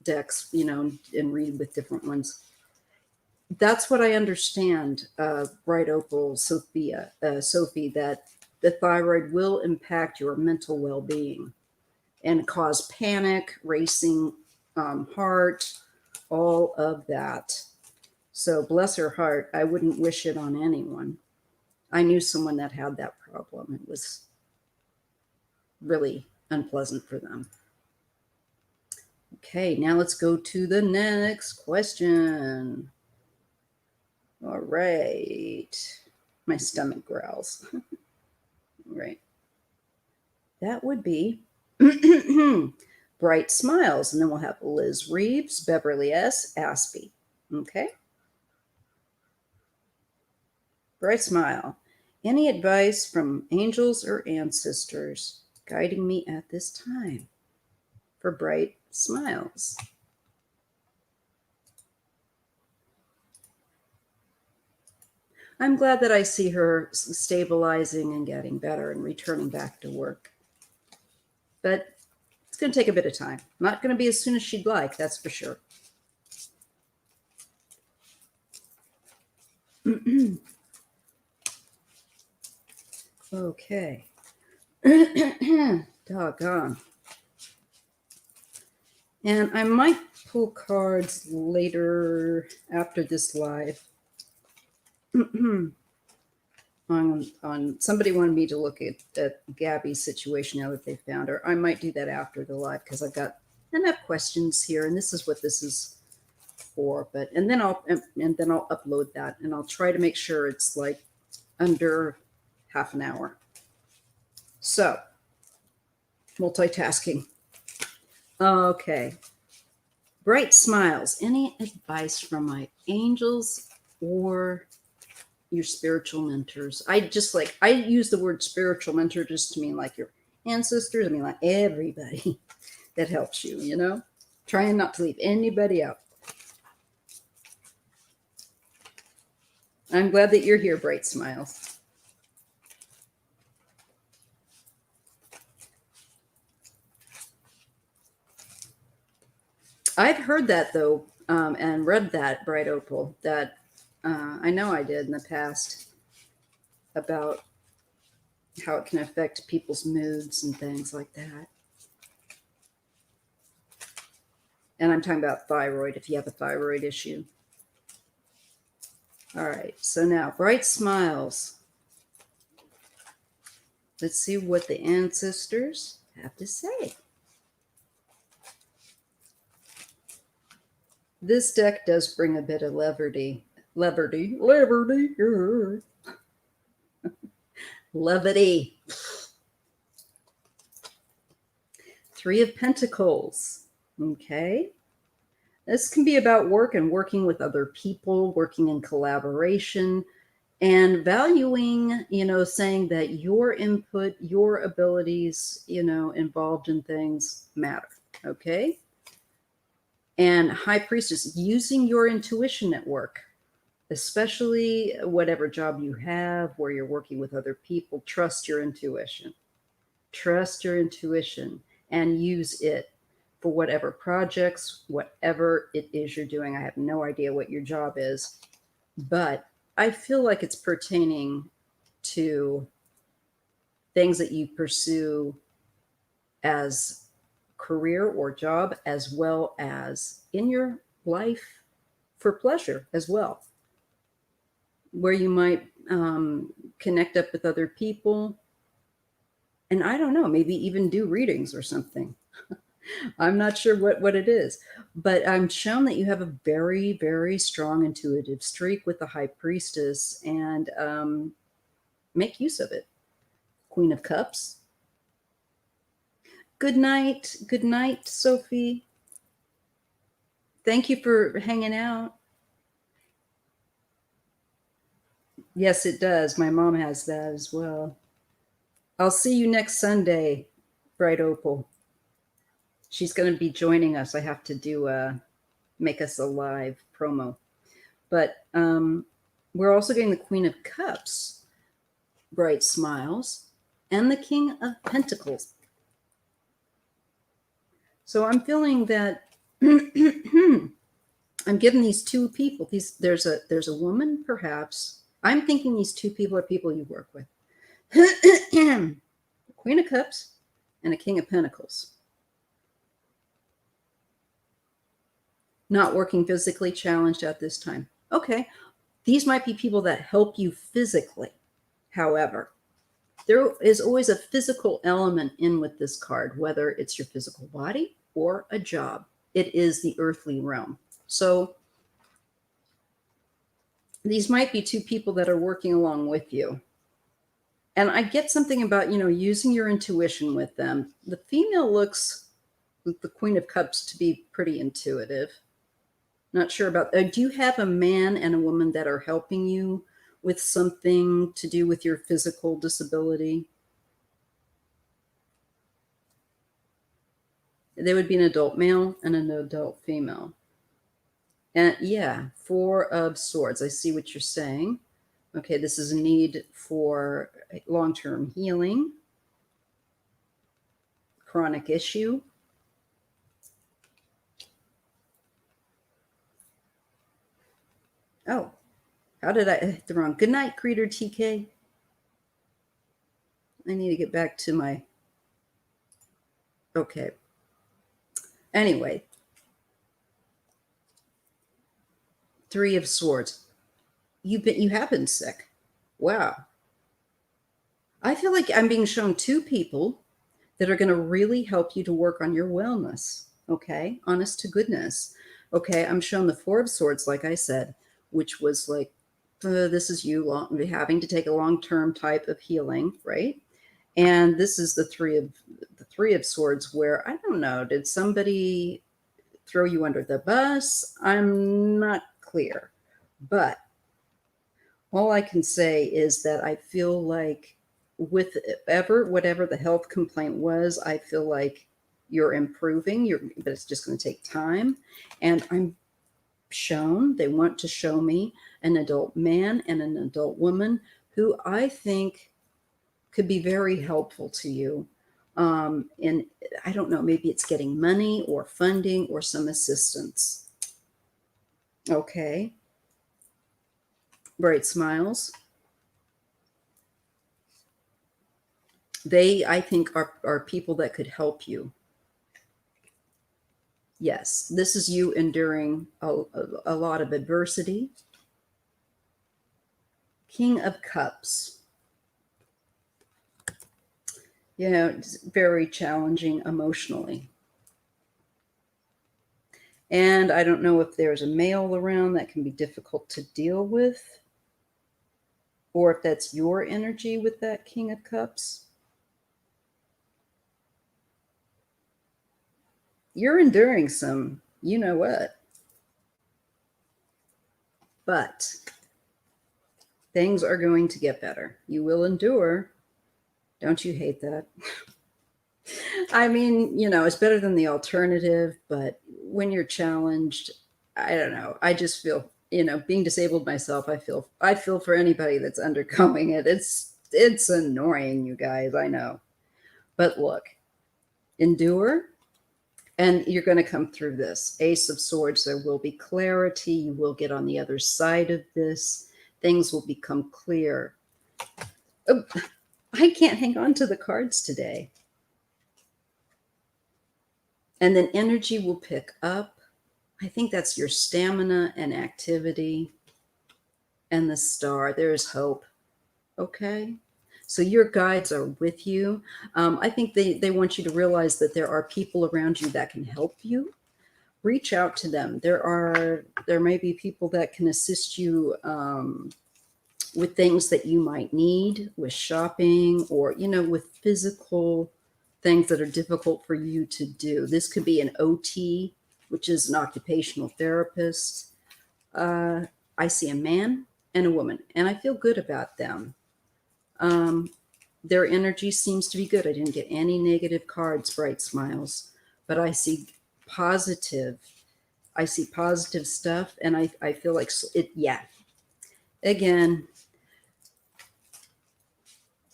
decks, and read with different ones. That's what I understand, Bright Opal, Sophie, that the thyroid will impact your mental well-being and cause panic, racing heart, all of that. So bless her heart. I wouldn't wish it on anyone. I knew someone that had that problem. It was really unpleasant for them. Okay, now let's go to the next question. All right. My stomach growls. Right. That would be Bright Smiles. And then we'll have Liz Reeves, Beverly S., Aspie. Okay. Bright Smile. Any advice from angels or ancestors guiding me at this time for Bright Smiles? I'm glad that I see her stabilizing and getting better and returning back to work. But it's going to take a bit of time. Not going to be as soon as she'd like, that's for sure. Okay. Doggone. And I might pull cards later after this live. on somebody wanted me to look at Gabby's situation now that they found her. I might do that after the live because I've got enough questions here, and this is what this is for. But and then I'll upload that, and I'll try to make sure it's like under half an hour. So multitasking. Okay. Bright smiles. Any advice from my angels or your spiritual mentors? I use the word spiritual mentor just to mean like your ancestors. I mean like everybody that helps you, you know, trying not to leave anybody out. I'm glad that you're here, Bright Smiles. I've heard that though, and read that, Bright Opal, that I know I did in the past about how it can affect people's moods and things like that. And I'm talking about thyroid, if you have a thyroid issue. All right, so now Bright Smiles. Let's see what the ancestors have to say. This deck does bring a bit of levity. Levity. Three of Pentacles. Okay. This can be about work and working with other people, working in collaboration, and valuing, you know, saying that your input, your abilities, you know, involved in things matter. Okay. And High Priestess, using your intuition at work, especially whatever job you have where you're working with other people. Trust your intuition. Trust your intuition and use it for whatever projects, whatever it is you're doing. I have no idea what your job is, but I feel like it's pertaining to things that you pursue as career or job, as well as in your life for pleasure as well, where you might connect up with other people. And I don't know, maybe even do readings or something. I'm not sure what it is, but I'm shown that you have a very, very strong intuitive streak with the High Priestess, and make use of it. Queen of Cups. Good night, Sophie. Thank you for hanging out. Yes, it does. My mom has that as well. I'll see you next Sunday, Bright Opal. She's going to be joining us. I have to do make us a live promo. But we're also getting the Queen of Cups, Bright Smiles, and the King of Pentacles. So I'm feeling that I'm getting these two people. There's a woman, perhaps. I'm thinking these two people are people you work with. The Queen of Cups and a King of Pentacles. Not working physically, challenged at this time. Okay. These might be people that help you physically. However, there is always a physical element in with this card, whether it's your physical body or a job. It is the earthly realm. So these might be two people that are working along with you. And I get something about, you know, using your intuition with them. The female looks, with the Queen of Cups, to be pretty intuitive. Not sure about, do you have a man and a woman that are helping you with something to do with your physical disability? There would be an adult male and an adult female. And yeah, Four of Swords. I see what you're saying. Okay, this is a need for long-term healing, chronic issue. Oh, how did I hit the wrong? Good night, Creator TK. I need to get back to my... Okay. Anyway, Three of Swords. You have been sick. Wow. I feel like I'm being shown two people that are going to really help you to work on your wellness. Okay. Honest to goodness. Okay. I'm shown the Four of Swords, like I said, which was like, this is you having to take a long-term type of healing, right? And this is the Three of Swords, where I don't know, did somebody throw you under the bus? I'm not clear. But all I can say is that I feel like with whatever the health complaint was, I feel like you're improving, but it's just going to take time. And they want to show me an adult man and an adult woman who I think could be very helpful to you. And I don't know, maybe it's getting money or funding or some assistance. Okay. Bright smiles. They, I think, are people that could help you. Yes, this is you enduring a lot of adversity. King of Cups. You know, it's very challenging emotionally. And I don't know if there's a male around that can be difficult to deal with, or if that's your energy with that King of Cups. You're enduring some, you know what. But things are going to get better. You will endure. Don't you hate that? I mean, you know, it's better than the alternative, but when you're challenged, I don't know. I just feel, you know, being disabled myself, I feel for anybody that's undergoing it. It's annoying, you guys, I know. But look, endure, and you're going to come through this. Ace of Swords, there will be clarity. You will get on the other side of this. Things will become clear. Oh, I can't hang on to the cards today. And then energy will pick up. I think that's your stamina and activity. And the Star, there's hope. Okay. So your guides are with you. I think they want you to realize that there are people around you that can help you. Reach out to them. There may be people that can assist you with things that you might need, with shopping, or, you know, with physical things that are difficult for you to do. This could be an OT, which is an occupational therapist. I see a man and a woman, and I feel good about them. Their energy seems to be good. I didn't get any negative cards, bright smiles, but I see positive. I see positive stuff, and I feel like it. Yeah. Again,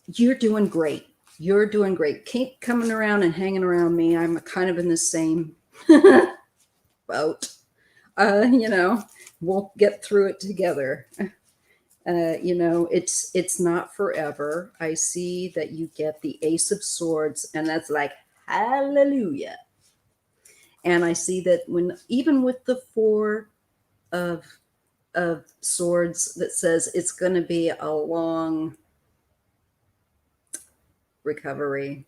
you're doing great. You're doing great. Keep coming around and hanging around me. I'm kind of in the same boat. You know, we'll get through it together. You know, it's not forever. I see that you get the Ace of Swords, and that's like hallelujah. And I see that when even with the Four of Swords, that says it's going to be a long recovery.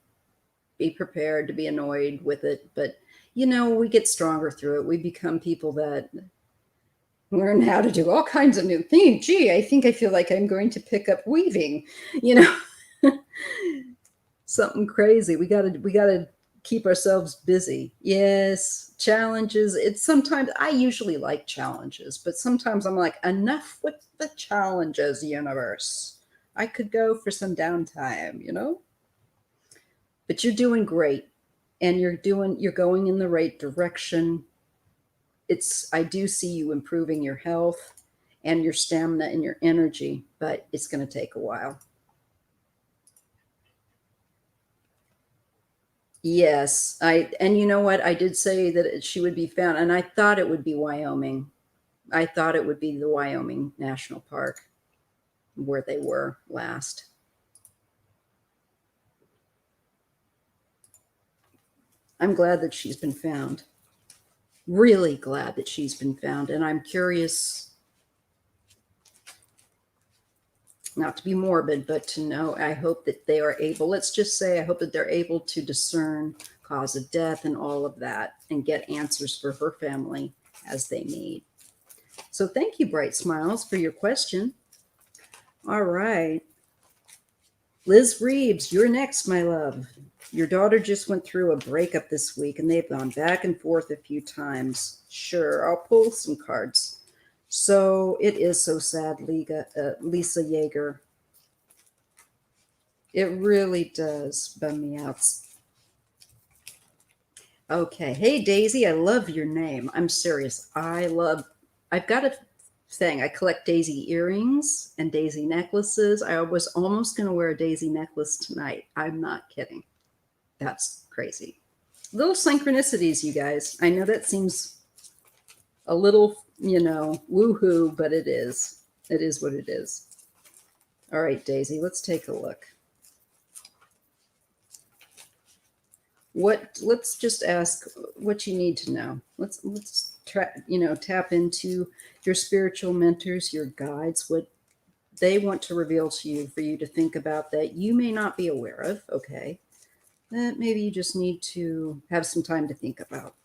Be prepared to be annoyed with it, but you know, we get stronger through it. We become people that learn how to do all kinds of new things. Gee, I think I feel like I'm going to pick up weaving, you know. Something crazy. We gotta keep ourselves busy. Yes, challenges. It's sometimes I usually like challenges, but sometimes I'm like, enough with the challenges, universe. I could go for some downtime, you know? But you're doing great, and you're going in the right direction. I do see you improving your health and your stamina and your energy, but it's going to take a while. Yes, and you know what? I did say that she would be found, and I thought it would be Wyoming. I thought it would be the Wyoming National Park where they were last. I'm glad that she's been found. Really glad that she's been found, and I'm curious not to be morbid, but to know, I hope that they are able, let's just say, I hope that they're able to discern cause of death and all of that and get answers for her family as they need. So thank you, Bright Smiles, for your question. All right. Liz Reeves, you're next, my love. Your daughter just went through a breakup this week and they've gone back and forth a few times. Sure, I'll pull some cards. So it is so sad, Lisa Yeager. It really does bum me out. Okay. Hey, Daisy, I love your name. I'm serious. I've got a thing. I collect daisy earrings and daisy necklaces. I was almost going to wear a daisy necklace tonight. I'm not kidding. That's crazy. Little synchronicities, you guys. I know that seems a little, woohoo, but it is. It is what it is. All right, Daisy, let's take a look. Let's just ask what you need to know. Let's tap into your spiritual mentors, your guides, what they want to reveal to you for you to think about that you may not be aware of, okay? That maybe you just need to have some time to think about.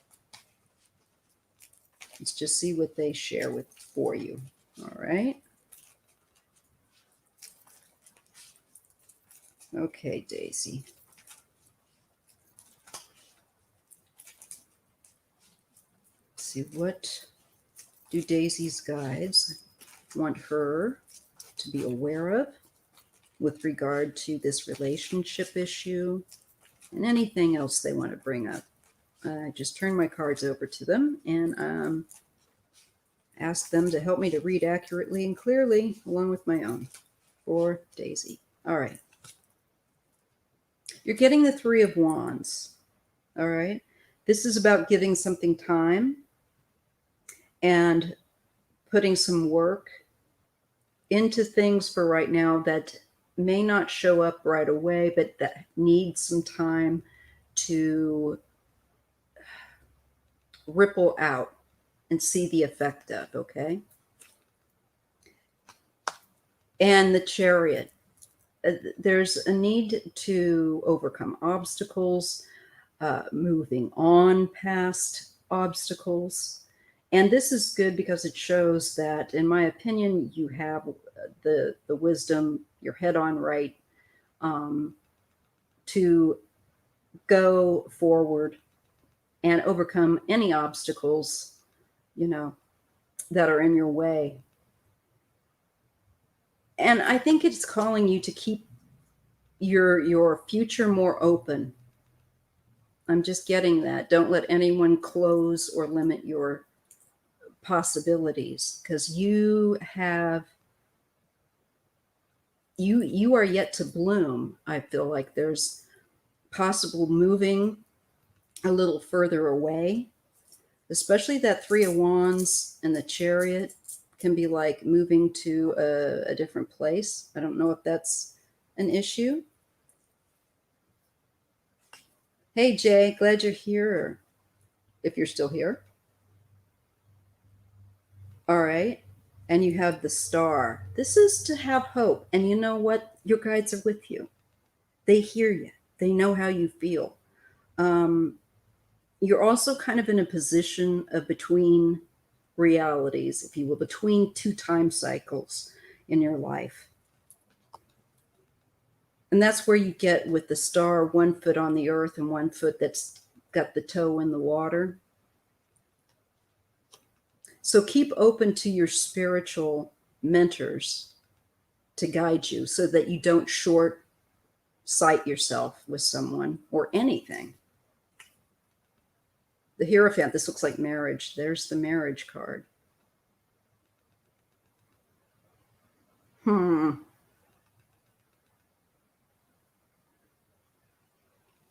Let's just see what they share for you. All right. Okay, Daisy. Let's see, what do Daisy's guides want her to be aware of with regard to this relationship issue and anything else they want to bring up? I just turn my cards over to them and ask them to help me to read accurately and clearly along with my own for Daisy. All right. You're getting the Three of Wands. All right. This is about giving something time and putting some work into things for right now that may not show up right away, but that need some time to ripple out and see the effect of, okay? And the Chariot. There's a need to overcome obstacles, moving on past obstacles. And this is good because it shows that, in my opinion, you have the wisdom, you're head on right, to go forward and overcome any obstacles, that are in your way. And I think it's calling you to keep your future more open. I'm just getting that. Don't let anyone close or limit your possibilities, because you are yet to bloom. I feel like there's possible moving a little further away, especially that Three of Wands and the Chariot can be like moving to a different place. I don't know if that's an issue. Hey, Jay, glad you're here, if you're still here. All right. And you have the Star. This is to have hope. And you know what? Your guides are with you. They hear you. They know how you feel. You're also kind of in a position of between realities, if you will, between two time cycles in your life. And that's where you get with the Star, 1 foot on the earth and 1 foot that's got the toe in the water. So keep open to your spiritual mentors to guide you so that you don't short sight yourself with someone or anything. The Hierophant, this looks like marriage. There's the marriage card.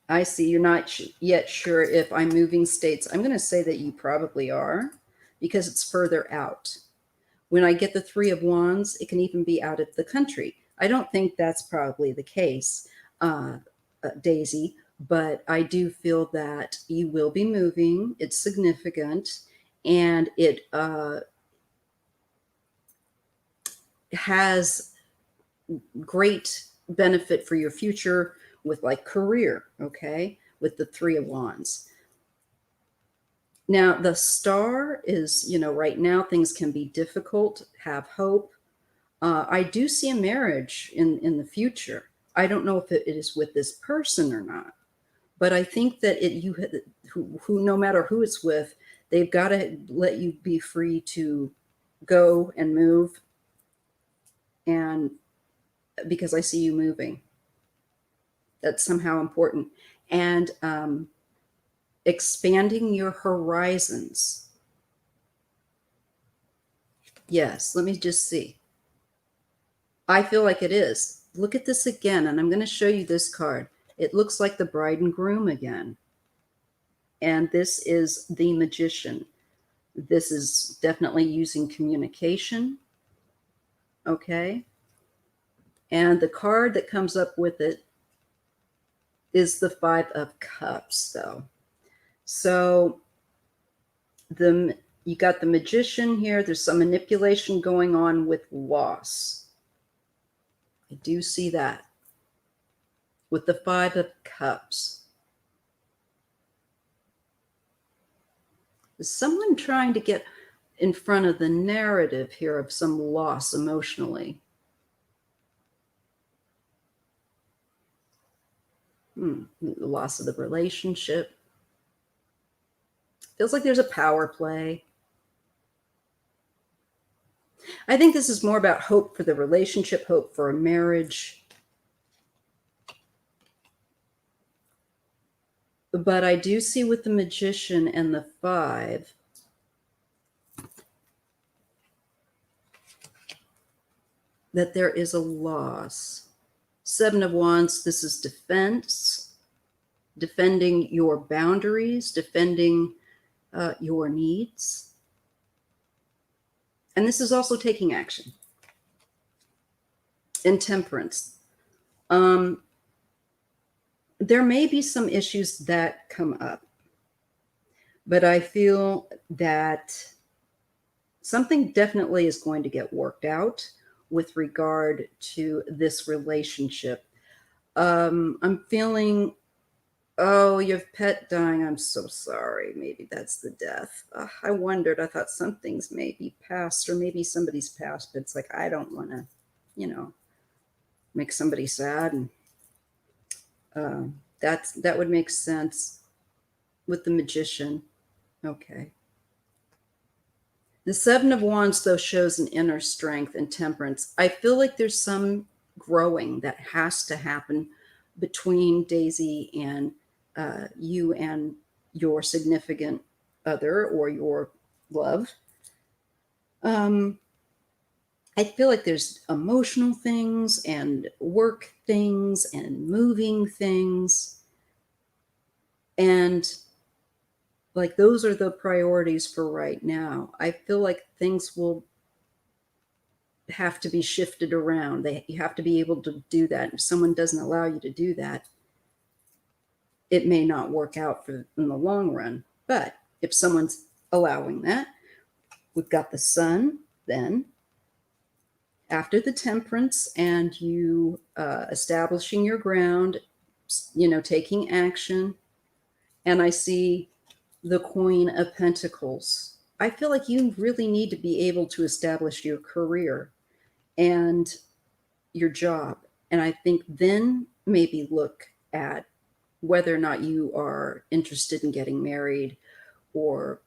I see you're not yet sure if I'm moving states. I'm going to say that you probably are, because it's further out. When I get the Three of Wands, it can even be out of the country. I don't think that's probably the case, Daisy, but I do feel that you will be moving. It's significant, and it has great benefit for your future with like career, okay, with the Three of Wands. Now, the Star is, right now things can be difficult, have hope. I do see a marriage in the future. I don't know if it is with this person or not, but I think that who no matter who it's with, they've got to let you be free to go and move, and because I see you moving, that's somehow important, and expanding your horizons. Yes, let me just see. I feel like it is. Look at this again, and I'm going to show you this card. It looks like the bride and groom again. And this is the Magician. This is definitely using communication. Okay. And the card that comes up with it is the Five of Cups, though. So you got the Magician here. There's some manipulation going on with loss. I do see that with the Five of Cups. Is someone trying to get in front of the narrative here of some loss emotionally? The loss of the relationship. Feels like there's a power play. I think this is more about hope for the relationship, hope for a marriage. But I do see with the Magician and the Five that there is a loss. Seven of Wands, this is defense, defending your boundaries, defending your needs. And this is also taking action. And Temperance. There may be some issues that come up, but I feel that something definitely is going to get worked out with regard to this relationship. I'm feeling, oh, you have pet dying. I'm so sorry. Maybe that's the death. I wondered. I thought some things may be past, or maybe somebody's past, but it's like, I don't want to, make somebody sad. And that would make sense with the Magician. Okay. The Seven of Wands, though, shows an inner strength and temperance. I feel like there's some growing that has to happen between Daisy and you and your significant other or your love. I feel like there's emotional things and work things and moving things. And like those are the priorities for right now. I feel like things will have to be shifted around. You have to be able to do that. If someone doesn't allow you to do that, it may not work out in the long run. But if someone's allowing that, we've got the Sun then. After the Temperance and you establishing your ground, taking action. And I see the Queen of Pentacles. I feel like you really need to be able to establish your career and your job. And I think then maybe look at whether or not you are interested in getting married, or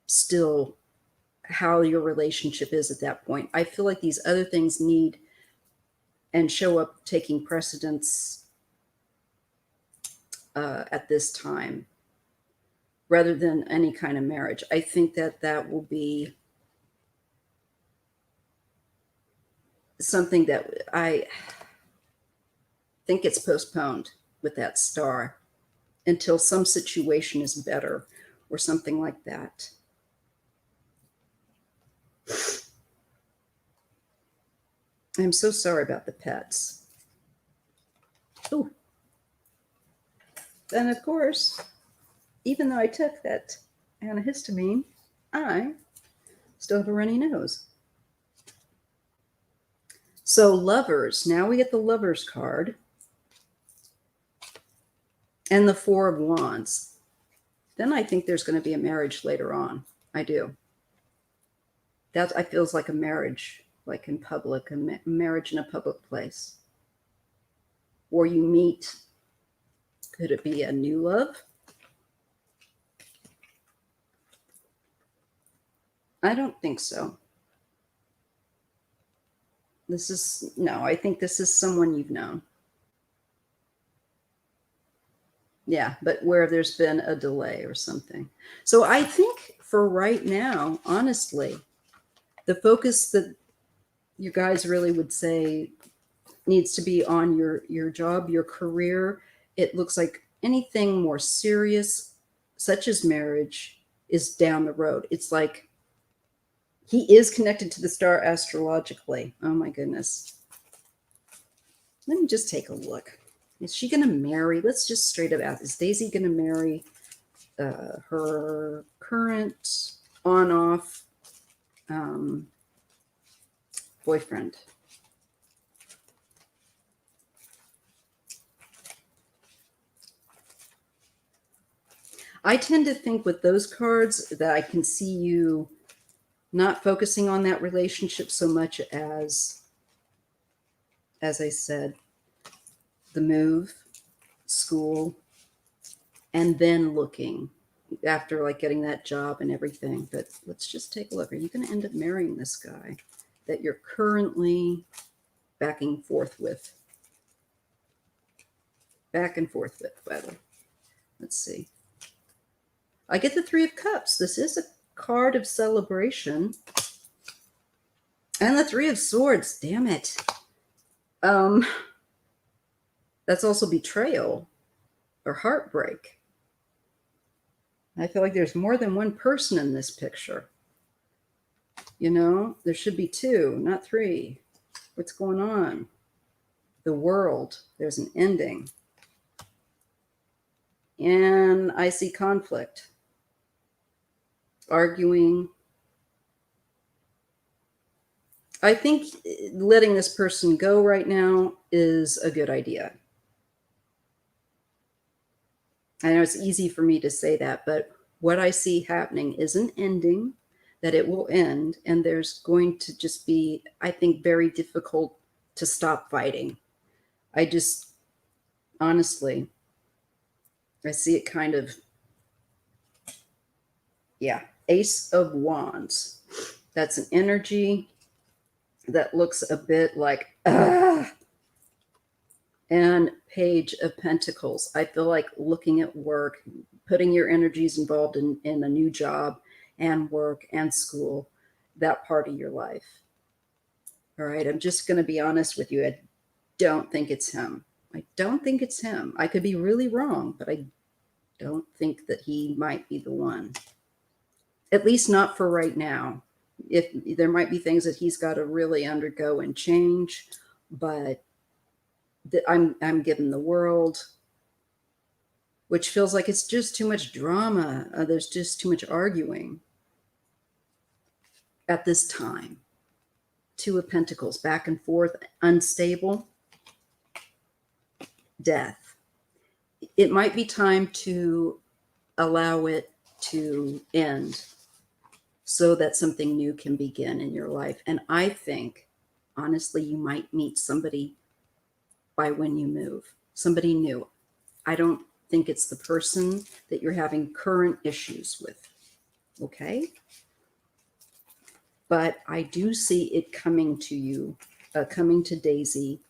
still how your relationship is at that point. I feel like these other things need and show up taking precedence at this time, rather than any kind of marriage. I think that will be something that I think it's postponed with that Star until some situation is better or something like that. I'm so sorry about the pets. Oh, and of course, even though I took that antihistamine, I still have a runny nose. So lovers, now we get the lovers card and the Four of Wands. Then I think there's going to be a marriage later on. I do. That I feels like a marriage, like in public, a marriage in a public place. Or you meet, could it be a new love? I don't think so. No, I think this is someone you've known. Yeah, but where there's been a delay or something. So I think for right now, honestly, the focus that you guys really would say needs to be on your job, your career. It looks like anything more serious, such as marriage, is down the road. It's like he is connected to the star astrologically. Oh my goodness. Let me just take a look. Is she going to marry? Let's just straight up ask. Is Daisy going to marry her current on-off boyfriend? I tend to think with those cards that I can see you not focusing on that relationship so much as I said, the move, school, and then looking after like getting that job and everything. But let's just take a look. Are you going to end up marrying this guy that you're currently back and forth with? Back and forth with, by the way. Let's see. I get the Three of Cups. This is a card of celebration. And the Three of Swords. Damn it. That's also betrayal or heartbreak. I feel like there's more than one person in this picture. You know, there should be two, not three. What's going on? The World. There's an ending. And I see conflict. Arguing. I think letting this person go right now is a good idea. I know it's easy for me to say that, but what I see happening is an ending, that it will end, and there's going to just be, I think, very difficult to stop fighting. I just, honestly, I see it kind of, yeah, Ace of Wands. That's an energy that looks a bit like, and Page of Pentacles. I feel like looking at work, putting your energies involved in a new job and work and school, that part of your life. All right, I'm just going to be honest with you. I don't think it's him. I don't think it's him. I could be really wrong, but I don't think that he might be the one. At least not for right now. If there might be things that he's got to really undergo and change, but I'm given the World, which feels like it's just too much drama. There's just too much arguing at this time. Two of Pentacles, back and forth, unstable, death. It might be time to allow it to end so that something new can begin in your life. And I think, honestly, you might meet somebody by when you move, somebody new. I don't think it's the person that you're having current issues with. Okay? But I do see it coming to you, coming to Daisy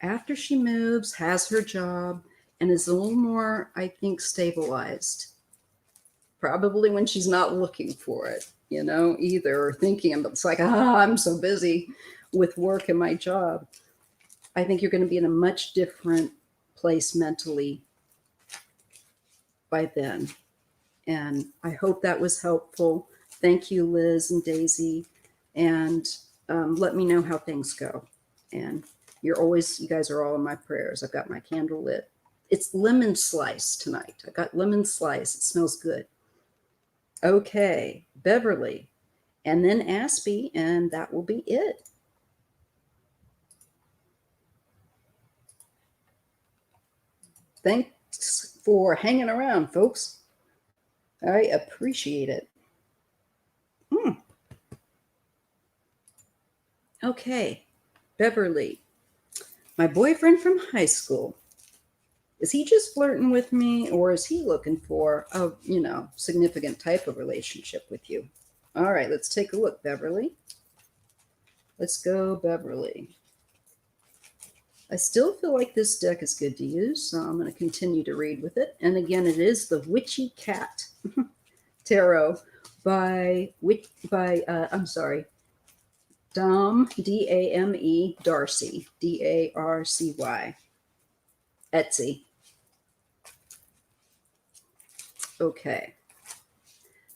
after she moves, has her job, and is a little more, I think, stabilized. Probably when she's not looking for it, you know, either, or thinking, but it's like, I'm so busy with work and my job. I think you're going to be in a much different place mentally by then. And I hope that was helpful. Thank you, Liz and Daisy. And let me know how things go. And you guys are all in my prayers. I've got my candle lit. It's lemon slice tonight. I got lemon slice. It smells good. Okay, Beverly. And then Aspie, and that will be it. Thanks for hanging around, folks. I appreciate it. Okay, Beverly, my boyfriend from high school. Is he just flirting with me, or is he looking for a, significant type of relationship with you? All right, let's take a look, Beverly. Let's go, Beverly. I still feel like this deck is good to use, so I'm going to continue to read with it. And again, it is the Witchy Cat Tarot by Dame, D-A-M-E, Darcy, D-A-R-C-Y, Etsy. Okay,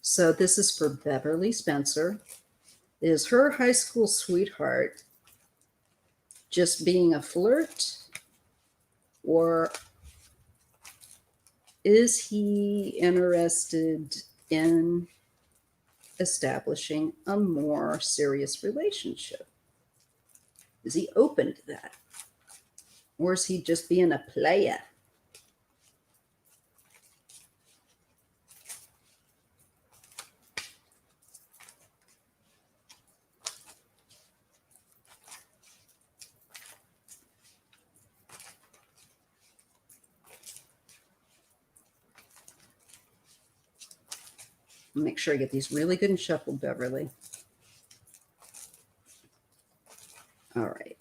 so this is for Beverly Spencer. Is her high school sweetheart just being a flirt, or is he interested in establishing a more serious relationship? Is he open to that? Or is he just being a player? Make sure I get these really good and shuffled, Beverly. All right.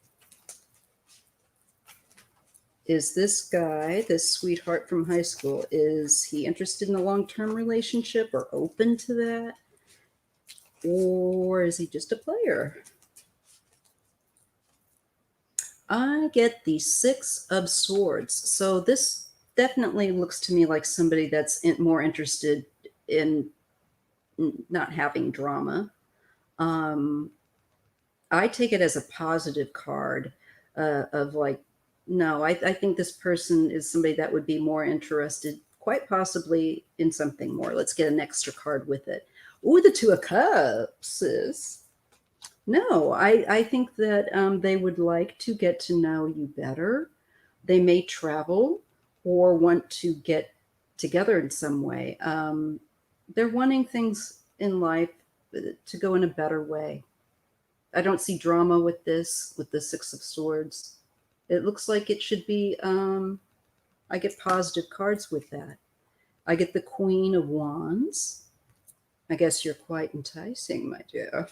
Is this guy, this sweetheart from high school, is he interested in a long-term relationship or open to that? Or is he just a player? I get the Six of Swords. So this definitely looks to me like somebody that's more interested in not having drama. I take it as a positive card of like, no, I think this person is somebody that would be more interested, quite possibly, in something more. Let's get an extra card with it. Ooh, the Two of Cups. No, I think that they would like to get to know you better. They may travel or want to get together in some way. They're wanting things in life to go in a better way. I don't see drama with this, with the Six of Swords. It looks like it should be, I get positive cards with that. I get the Queen of Wands. I guess you're quite enticing, my dear.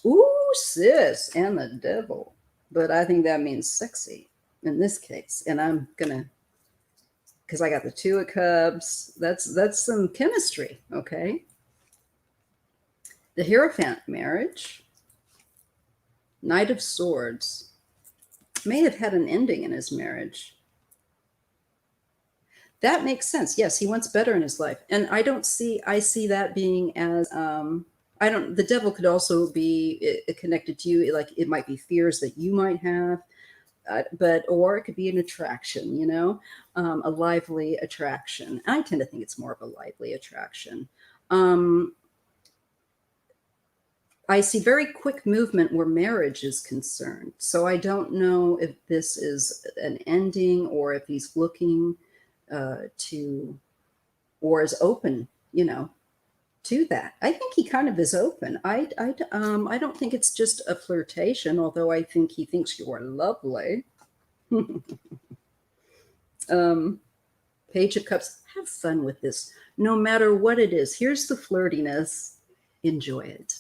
Ooh, sis, and the Devil. But I think that means sexy in this case. And I'm going to, because I got the Two of Cups. That's some chemistry, okay? The Hierophant marriage. Knight of Swords. May have had an ending in his marriage. That makes sense. Yes, he wants better in his life. And I see that being as, the Devil could also be connected to you. Like it might be fears that you might have, or it could be an attraction, a lively attraction. I tend to think it's more of a lively attraction. I see very quick movement where marriage is concerned. So I don't know if this is an ending or if he's looking to, or is open, to that. I think he kind of is open. I don't think it's just a flirtation, although I think he thinks you are lovely. Page of Cups. Have fun with this. No matter what it is. Here's the flirtiness. Enjoy it.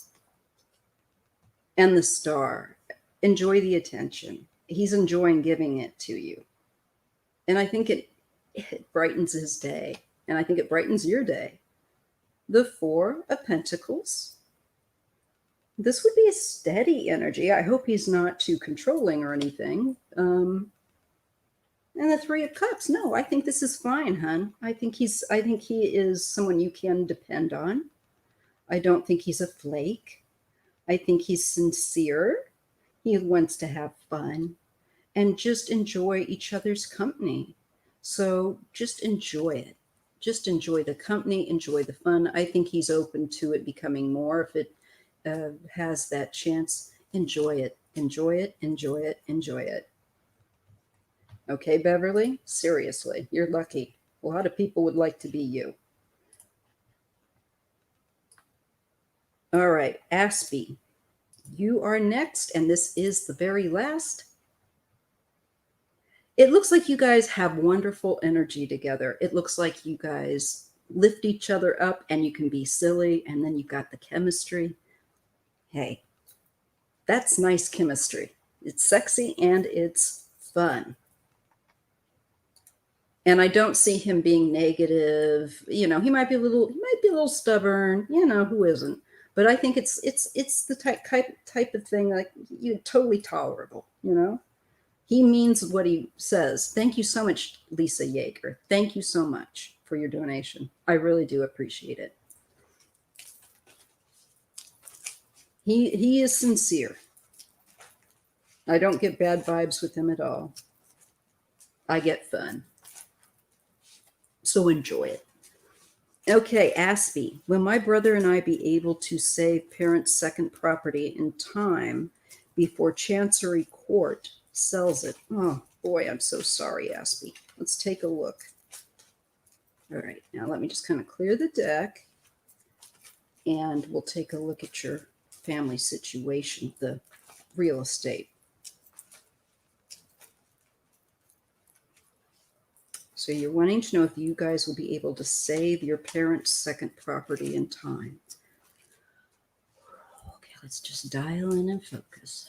And the Star. Enjoy the attention. He's enjoying giving it to you. And I think it brightens his day. And I think it brightens your day. The Four of Pentacles. This would be a steady energy. I hope he's not too controlling or anything. And the Three of Cups. No, I think this is fine, hun. I think he is someone you can depend on. I don't think he's a flake. I think he's sincere. He wants to have fun and just enjoy each other's company. So just enjoy it. Just enjoy the company, enjoy the fun. I think he's open to it becoming more if it has that chance. Enjoy it, enjoy it, enjoy it, enjoy it. Okay, Beverly? Seriously, you're lucky. A lot of people would like to be you. All right, Aspie, you are next, and this is the very last. It looks like you guys have wonderful energy together. It looks like you guys lift each other up and you can be silly, and then you've got the chemistry. Hey, that's nice chemistry. It's sexy and it's fun. And I don't see him being negative. You know, he might be a little stubborn. You know, who isn't? But I think it's the type of thing like you totally tolerable. You know, he means what he says. Thank you so much, Lisa Yeager. Thank you so much for your donation. I really do appreciate it. He is sincere. I don't get bad vibes with him at all. I get fun. So enjoy it. Okay, Aspie, will my brother and I be able to save parents' second property in time before Chancery Court sells it? Oh, boy, I'm so sorry, Aspie. Let's take a look. All right, now let me just kind of clear the deck, and we'll take a look at your family situation, the real estate. So you're wanting to know if you guys will be able to save your parents' second property in time. Okay, let's just dial in and focus.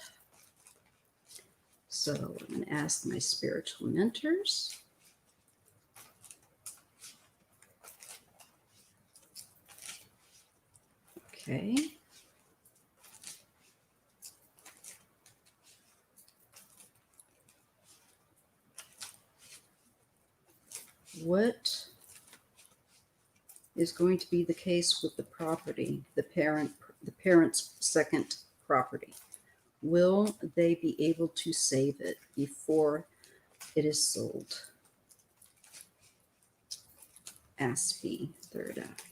So I'm going to ask my spiritual mentors. Okay. What is going to be the case with the property, the parent's second property? Will they be able to save it before it is sold? Aspie, third eye.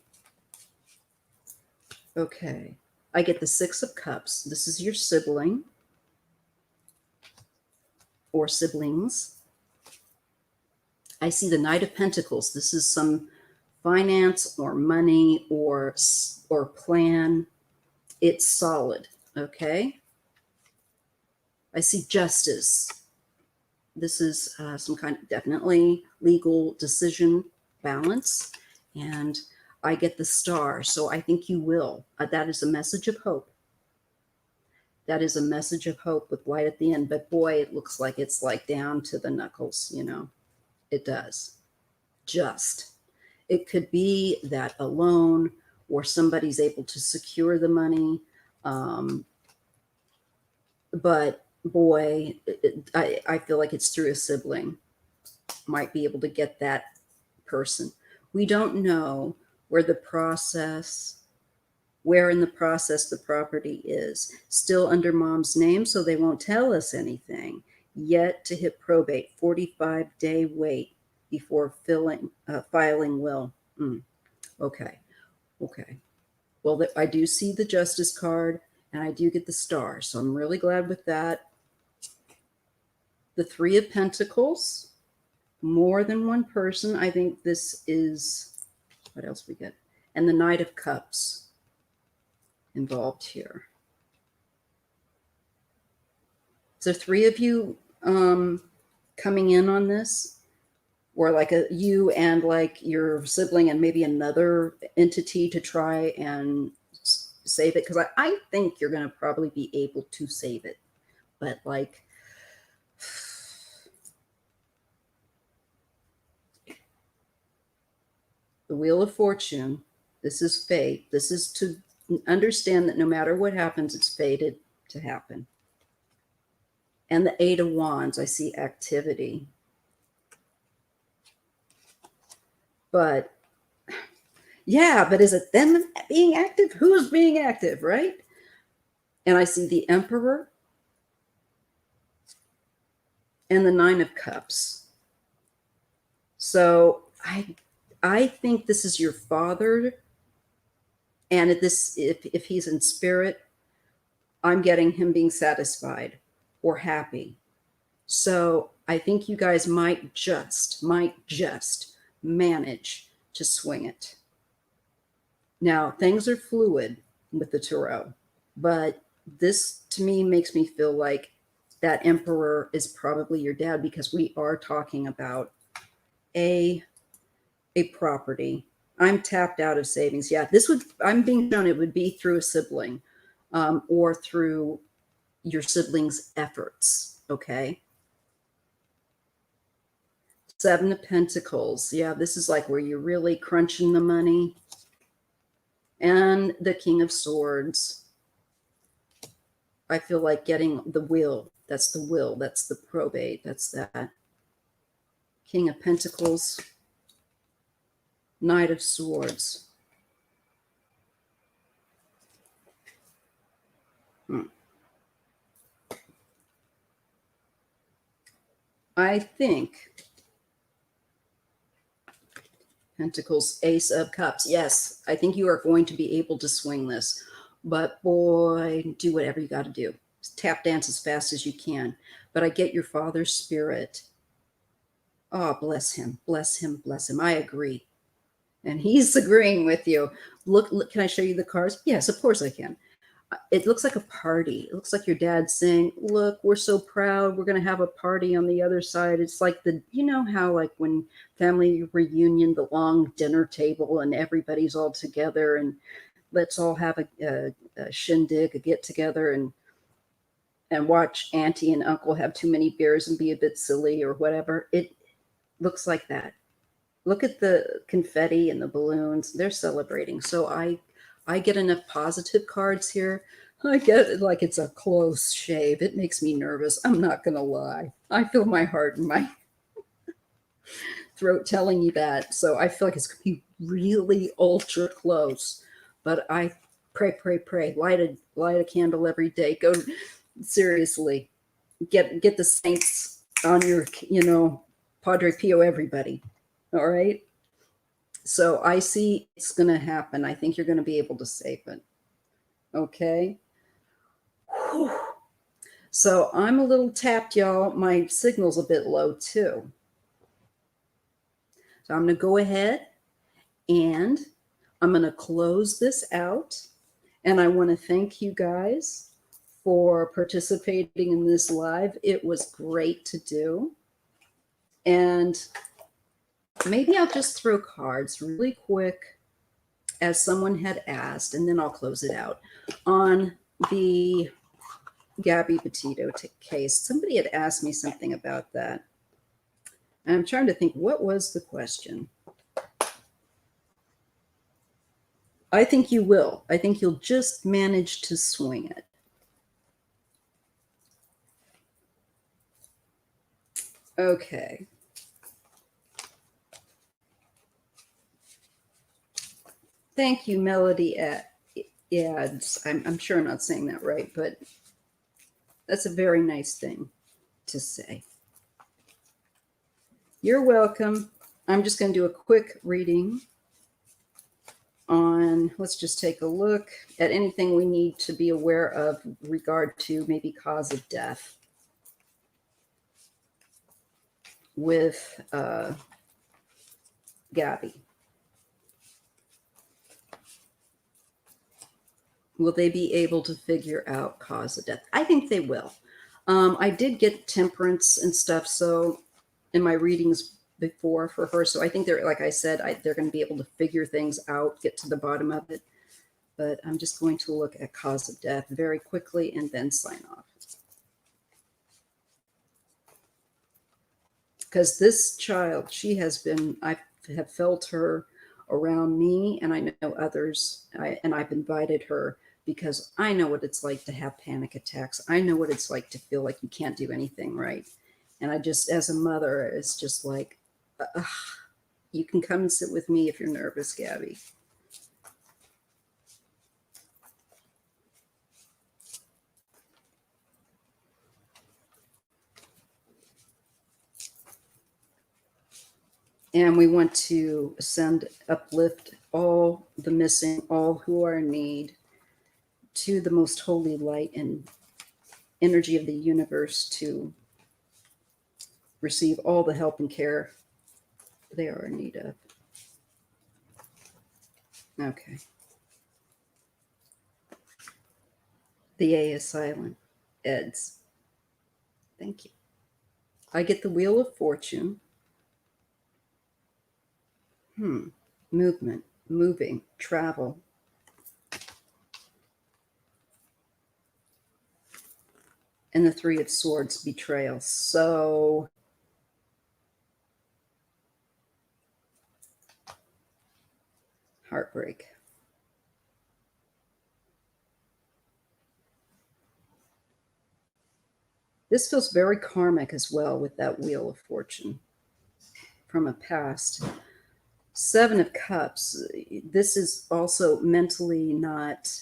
Okay, I get the Six of Cups. This is your sibling or siblings. I see the Knight of Pentacles. This is some finance or money or plan. It's solid, okay? I see Justice. This is some kind of definitely legal decision balance. And I get the Star. So I think you will. That is a message of hope. That is a message of hope with light at the end. But boy, it looks like it's like down to the knuckles, you know. It does. Just. It could be that a loan or somebody's able to secure the money. But boy, I feel like it's through a sibling. Might be able to get that person. We don't know where in the process the property is. Still under mom's name, so they won't tell us anything. Yet to hit probate, 45-day wait before filing will. Okay. Well, I do see the Justice card, and I do get the Star, so I'm really glad with that. The Three of Pentacles, more than one person. I think this is, what else we get? And the Knight of Cups involved here. So three of you coming in on this, or like you and like your sibling and maybe another entity to try and save it, because I think you're going to probably be able to save it, but like the Wheel of Fortune, this is fate. This is to understand that no matter what happens, it's fated to happen. And the Eight of Wands, I see activity. But yeah, but is it them being active? Who's being active, right? And I see the Emperor and the Nine of Cups. So I think this is your father. And if he's in spirit, I'm getting him being satisfied or happy. So I think you guys might just manage to swing it. Now, things are fluid with the tarot, but this to me makes me feel like that emperor is probably your dad, because we are talking about a property. I'm tapped out of savings. Yeah, I'm being shown it would be through a sibling, or through your sibling's efforts. Okay. Seven of Pentacles. Yeah, this is like where you're really crunching the money. And the King of Swords. I feel like getting the will. That's the will. That's the probate. That's that. King of Pentacles. Knight of Swords. I think Pentacles, Ace of Cups. Yes, I think you are going to be able to swing this. But boy, do whatever you got to do. Tap dance as fast as you can. But I get your father's spirit. Oh, bless him. Bless him. Bless him. I agree. And he's agreeing with you. Look, can I show you the cards? Yes, of course I can. It looks like a party. It looks like your dad saying, look, we're so proud. We're going to have a party on the other side. It's like you know how like when family reunion, the long dinner table and everybody's all together and let's all have a shindig, a get together and watch auntie and uncle have too many beers and be a bit silly or whatever. It looks like that. Look at the confetti and the balloons. They're celebrating. So I get enough positive cards here. I get it like it's a close shave. It makes me nervous. I'm not going to lie. I feel my heart in my throat telling you that. So I feel like it's going to be really ultra close. But I pray. Light a candle every day. Go seriously. Get the saints on your, Padre Pio everybody. All right. So I see it's going to happen. I think you're going to be able to save it. Okay. Whew. So I'm a little tapped, y'all. My signal's a bit low too. So I'm going to go ahead and I'm going to close this out. And I want to thank you guys for participating in this live. It was great to do. And maybe I'll just throw cards really quick as someone had asked, and then I'll close it out. On the Gabby Petito case, somebody had asked me something about that. And I'm trying to think, what was the question? I think you will. I think you'll just manage to swing it. Okay. Thank you, Melody Ads. I'm sure I'm not saying that right, but that's a very nice thing to say. You're welcome. I'm just going to do a quick reading on, let's just take a look at anything we need to be aware of regard to maybe cause of death with Gabby. Will they be able to figure out cause of death? I think they will. I did get temperance and stuff, so in my readings before for her. So I think they're, like I said, they're going to be able to figure things out, get to the bottom of it. But I'm just going to look at cause of death very quickly and then sign off. Because this child, she has been, I have felt her around me, and I know others, and I've invited her because I know what it's like to have panic attacks. I know what it's like to feel like you can't do anything right. And I just, as a mother, it's just like, you can come and sit with me if you're nervous, Gabby. And we want to uplift all the missing, all who are in need, to the most holy light and energy of the universe to receive all the help and care they are in need of. Okay. The A is silent. Eds. Thank you. I get the Wheel of Fortune. Movement, moving, travel. And the Three of Swords, betrayal. So heartbreak. This feels very karmic as well with that Wheel of Fortune from a past. Seven of Cups. This is also mentally not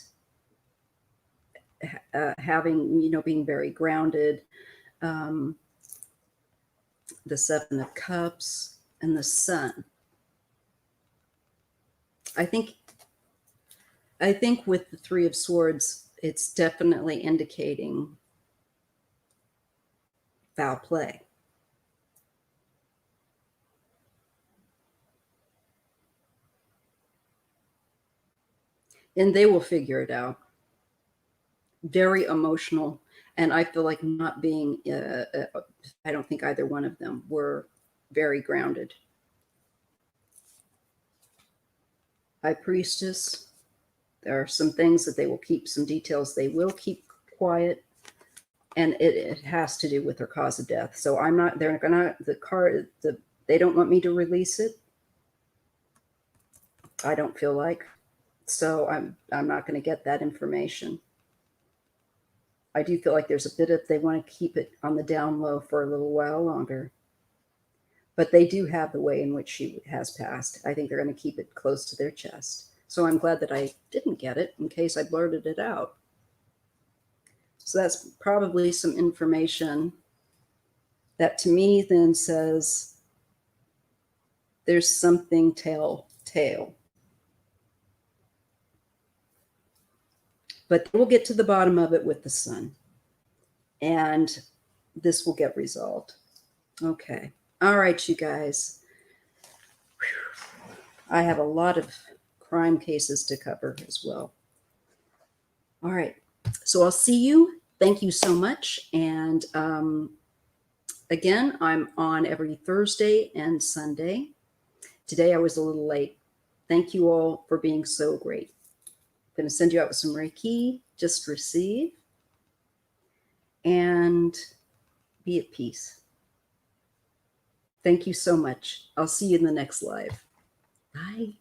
having, being very grounded. The Seven of Cups and the Sun. I think with the Three of Swords, it's definitely indicating foul play. And they will figure it out. Very emotional. And I feel like not being, I don't think either one of them were very grounded. High Priestess. There are some things that they will keep, some details they will keep quiet. And it has to do with her cause of death. So I'm not, they're gonna, they don't want me to release it. I don't feel like. So I'm not going to get that information. I do feel like there's a bit of, they want to keep it on the down low for a little while longer. But they do have the way in which she has passed. I think they're going to keep it close to their chest. So I'm glad that I didn't get it in case I blurted it out. So that's probably some information that to me then says there's something telltale. But we'll get to the bottom of it with the Sun. And this will get resolved. Okay. All right, you guys. I have a lot of crime cases to cover as well. All right. So I'll see you. Thank you so much. And again, I'm on every Thursday and Sunday. Today I was a little late. Thank you all for being so great. I'm going to send you out with some Reiki. Just receive and be at peace. Thank you so much. I'll see you in the next live. Bye.